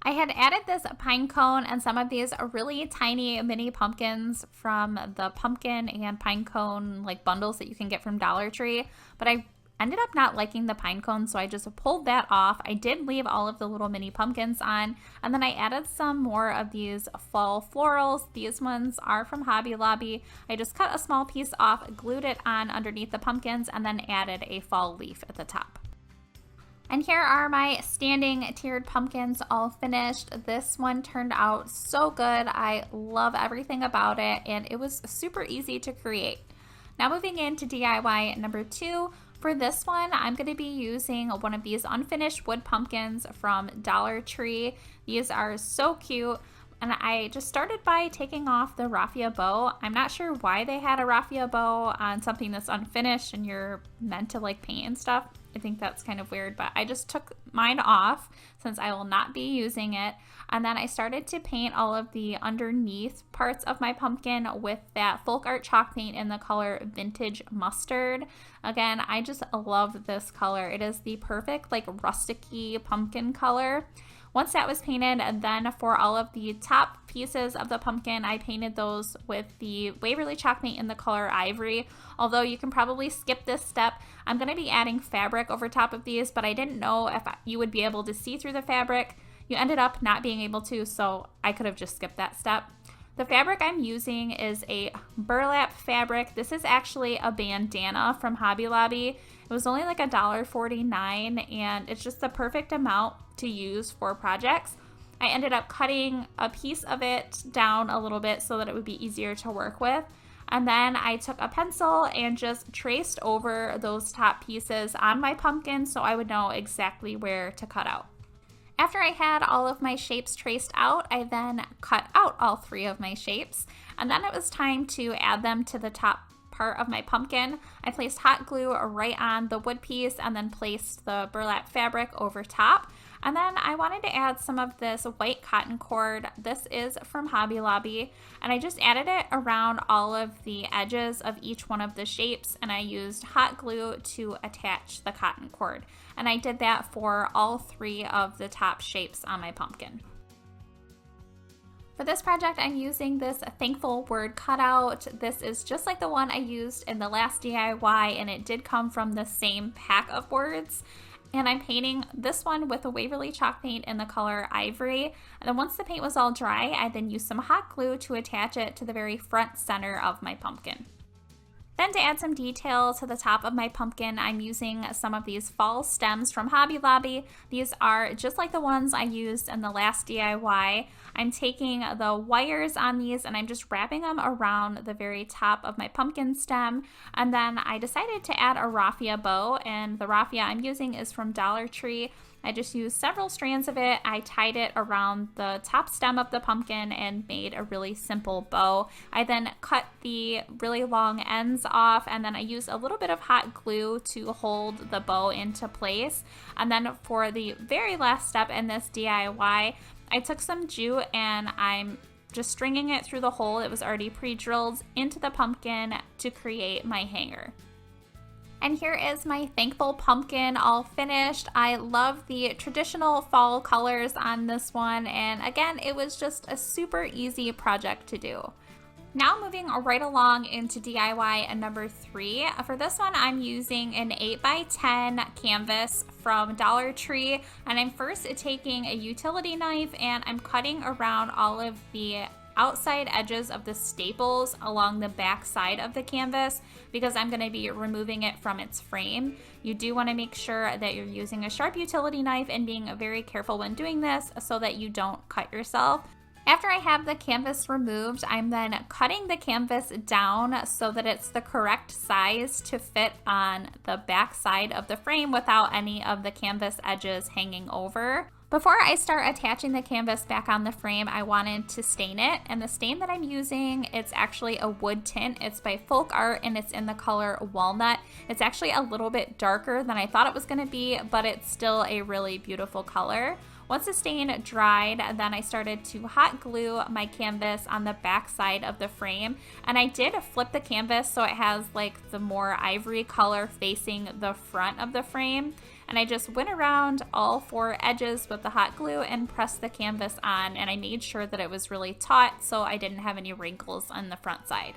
I had added this pine cone and some of these really tiny mini pumpkins from the pumpkin and pine cone like bundles that you can get from Dollar Tree, but I ended up not liking the pine cone, so I just pulled that off. I did leave all of the little mini pumpkins on, and then I added some more of these fall florals. These ones are from Hobby Lobby. I just cut a small piece off, glued it on underneath the pumpkins, and then added a fall leaf at the top. And here are my standing tiered pumpkins all finished. This one turned out so good. I love everything about it, and it was super easy to create. Now moving into DIY number 2. For this one, I'm going to be using one of these unfinished wood pumpkins from Dollar Tree. These are so cute. And I just started by taking off the raffia bow. I'm not sure why they had a raffia bow on something that's unfinished and you're meant to like paint and stuff. I think that's kind of weird, but I just took mine off since I will not be using it. And then I started to paint all of the underneath parts of my pumpkin with that folk art chalk paint in the color Vintage Mustard. Again, I just love this color. It is the perfect like rustic-y pumpkin color. Once that was painted, and then for all of the top pieces of the pumpkin, I painted those with the Waverly chalk paint in the color Ivory. Although you can probably skip this step. I'm going to be adding fabric over top of these, but I didn't know if you would be able to see through the fabric. You ended up not being able to, so I could have just skipped that step. The fabric I'm using is a burlap fabric. This is actually a bandana from Hobby Lobby. It was only like $1.49, and it's just the perfect amount to use for projects. I ended up cutting a piece of it down a little bit so that it would be easier to work with. And then I took a pencil and just traced over those top pieces on my pumpkin so I would know exactly where to cut out. After I had all of my shapes traced out, I then cut out all 3 of my shapes, and then it was time to add them to the top part of my pumpkin. I placed hot glue right on the wood piece and then placed the burlap fabric over top. And then I wanted to add some of this white cotton cord. This is from Hobby Lobby, and I just added it around all of the edges of each one of the shapes, and I used hot glue to attach the cotton cord. And I did that for all 3 of the top shapes on my pumpkin. For this project, I'm using this Thankful word cutout. This is just like the one I used in the last DIY, and it did come from the same pack of words. And I'm painting this one with a Waverly chalk paint in the color Ivory. And then once the paint was all dry, I then used some hot glue to attach it to the very front center of my pumpkin. Then to add some detail to the top of my pumpkin, I'm using some of these fall stems from Hobby Lobby. These are just like the ones I used in the last DIY. I'm taking the wires on these and I'm just wrapping them around the very top of my pumpkin stem. And then I decided to add a raffia bow, and the raffia I'm using is from Dollar Tree. I just used several strands of it. I tied it around the top stem of the pumpkin and made a really simple bow. I then cut the really long ends off, and then I used a little bit of hot glue to hold the bow into place. And then for the very last step in this DIY, I took some jute and I'm just stringing it through the hole that was already pre-drilled into the pumpkin to create my hanger. And here is my Thankful pumpkin all finished. I love the traditional fall colors on this one, and again, it was just a super easy project to do. Now moving right along into DIY number 3. For this one, I'm using an 8x10 canvas from Dollar Tree, and I'm first taking a utility knife and I'm cutting around all of the outside edges of the staples along the back side of the canvas because I'm going to be removing it from its frame. You do want to make sure that you're using a sharp utility knife and being very careful when doing this so that you don't cut yourself. After I have the canvas removed, I'm then cutting the canvas down so that it's the correct size to fit on the back side of the frame without any of the canvas edges hanging over. Before I start attaching the canvas back on the frame, I wanted to stain it, and the stain that I'm using, it's actually a wood tint. It's by Folk Art and it's in the color Walnut. It's actually a little bit darker than I thought it was going to be, but it's still a really beautiful color. Once the stain dried, then I started to hot glue my canvas on the back side of the frame, and I did flip the canvas so it has like the more ivory color facing the front of the frame. And I just went around all 4 edges with the hot glue and pressed the canvas on, and I made sure that it was really taut so I didn't have any wrinkles on the front side.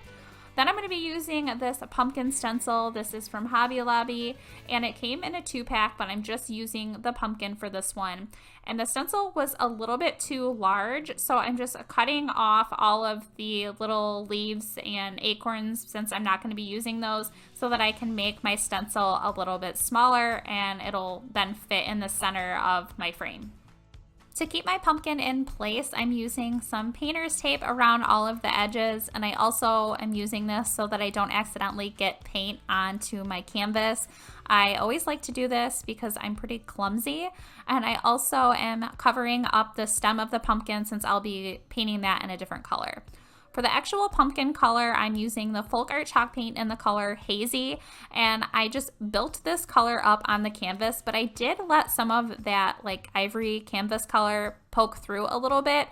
Then I'm going to be using this pumpkin stencil. This is from Hobby Lobby, and it came in a 2-pack, but I'm just using the pumpkin for this one. And the stencil was a little bit too large, so I'm just cutting off all of the little leaves and acorns since I'm not going to be using those, so that I can make my stencil a little bit smaller and it'll then fit in the center of my frame. To keep my pumpkin in place, I'm using some painter's tape around all of the edges, and I also am using this so that I don't accidentally get paint onto my canvas. I always like to do this because I'm pretty clumsy, and I also am covering up the stem of the pumpkin since I'll be painting that in a different color. For the actual pumpkin color, I'm using the Folk Art chalk paint in the color Hazy, and I just built this color up on the canvas, but I did let some of that like ivory canvas color poke through a little bit.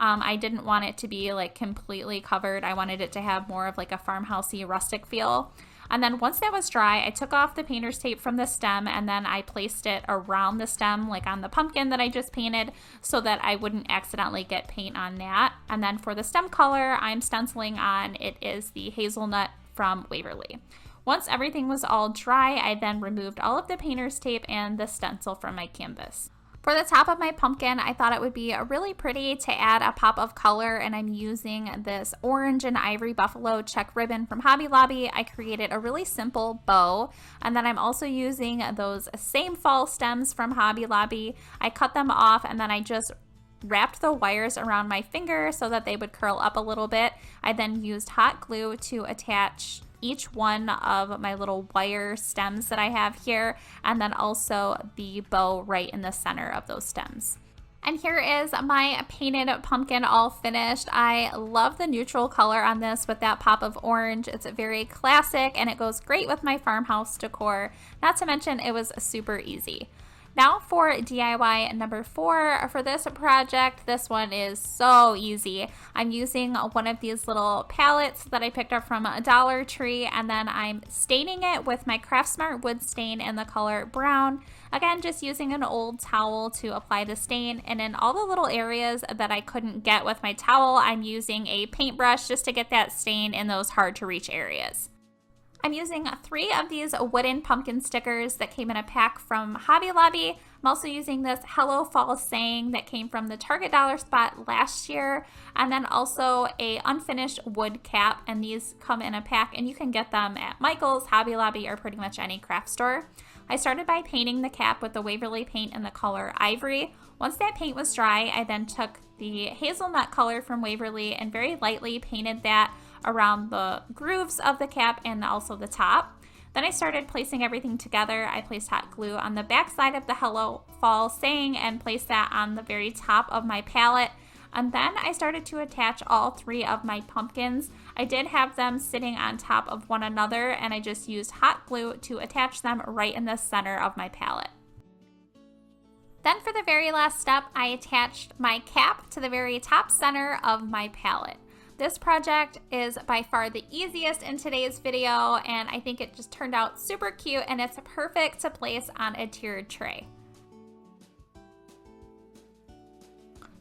I didn't want it to be like completely covered. I wanted it to have more of like a farmhousey rustic feel. And then once that was dry, I took off the painter's tape from the stem, and then I placed it around the stem, like on the pumpkin that I just painted, so that I wouldn't accidentally get paint on that. And then for the stem color, I'm stenciling on, it is the hazelnut from Waverly. Once everything was all dry, I then removed all of the painter's tape and the stencil from my canvas. For the top of my pumpkin, I thought it would be really pretty to add a pop of color, and I'm using this orange and ivory buffalo check ribbon from Hobby Lobby. I created a really simple bow, and then I'm also using those same fall stems from Hobby Lobby. I cut them off, and then I just wrapped the wires around my finger so that they would curl up a little bit. I then used hot glue to attach each one of my little wire stems that I have here, and then also the bow right in the center of those stems. And here is my painted pumpkin all finished. I love the neutral color on this with that pop of orange. It's very classic and it goes great with my farmhouse decor. Not to mention it was super easy. Now for DIY number 4 for this project. This one is so easy. I'm using one of these little palettes that I picked up from a Dollar Tree, and then I'm staining it with my Craft Smart wood stain in the color brown. Again, just using an old towel to apply the stain, and in all the little areas that I couldn't get with my towel, I'm using a paintbrush just to get that stain in those hard to reach areas. I'm using 3 of these wooden pumpkin stickers that came in a pack from Hobby Lobby. I'm also using this Hello Fall saying that came from the Target Dollar Spot last year, and then also a unfinished wood cap, and these come in a pack and you can get them at Michael's, Hobby Lobby, or pretty much any craft store. I started by painting the cap with the Waverly paint in the color Ivory. Once that paint was dry, I then took the hazelnut color from Waverly and very lightly painted that around the grooves of the cap and also the top. Then I started placing everything together. I placed hot glue on the back side of the Hello Fall saying and placed that on the very top of my palette. And then I started to attach all 3 of my pumpkins. I did have them sitting on top of one another, and I just used hot glue to attach them right in the center of my palette. Then for the very last step, I attached my cap to the very top center of my palette. This project is by far the easiest in today's video, and I think it just turned out super cute, and it's perfect to place on a tiered tray.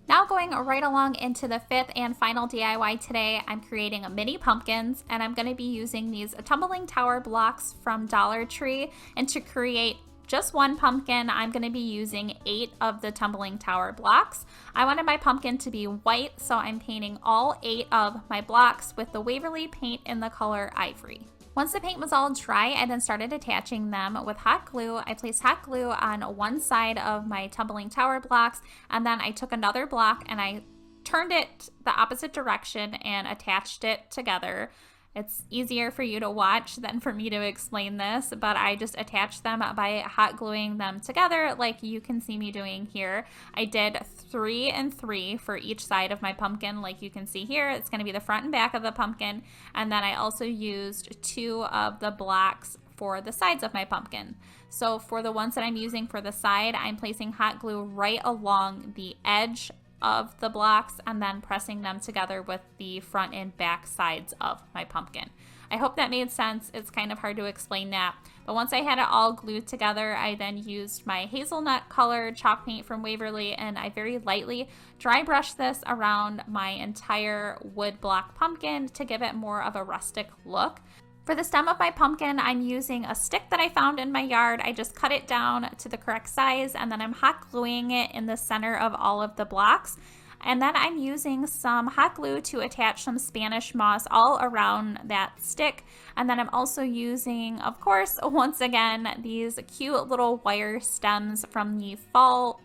Now going right along into the 5th and final DIY today, I'm creating mini pumpkins, and I'm going to be using these tumbling tower blocks from Dollar Tree. And to create just one pumpkin, I'm going to be using 8 of the tumbling tower blocks. I wanted my pumpkin to be white, so I'm painting all 8 of my blocks with the Waverly paint in the color Ivory. Once the paint was all dry, I then started attaching them with hot glue. I placed hot glue on one side of my tumbling tower blocks, and then I took another block and I turned it the opposite direction and attached it together. It's easier for you to watch than for me to explain this, but I just attached them by hot gluing them together like you can see me doing here. I did 3 and 3 for each side of my pumpkin like you can see here. It's going to be the front and back of the pumpkin, and then I also used 2 of the blocks for the sides of my pumpkin. So for the ones that I'm using for the side, I'm placing hot glue right along the edge of the blocks and then pressing them together with the front and back sides of my pumpkin. I hope that made sense. It's kind of hard to explain that. But once I had it all glued together, I then used my hazelnut colored chalk paint from Waverly, and I very lightly dry brushed this around my entire wood block pumpkin to give it more of a rustic look. For the stem of my pumpkin, I'm using a stick that I found in my yard. I just cut it down to the correct size, and then I'm hot gluing it in the center of all of the blocks. And then I'm using some hot glue to attach some Spanish moss all around that stick. And then I'm also using, of course, once again, these cute little wire stems from the fall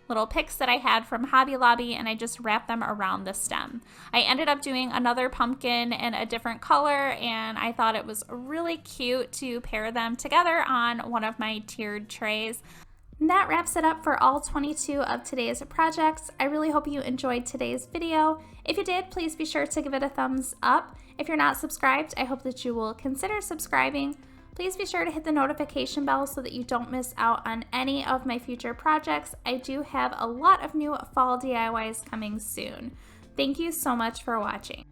little picks that I had from Hobby Lobby, and I just wrapped them around the stem. I ended up doing another pumpkin in a different color, and I thought it was really cute to pair them together on one of my tiered trays. And that wraps it up for all 22 of today's projects. I really hope you enjoyed today's video. If you did, please be sure to give it a thumbs up. If you're not subscribed, I hope that you will consider subscribing. Please be sure to hit the notification bell so that you don't miss out on any of my future projects. I do have a lot of new fall DIYs coming soon. Thank you so much for watching.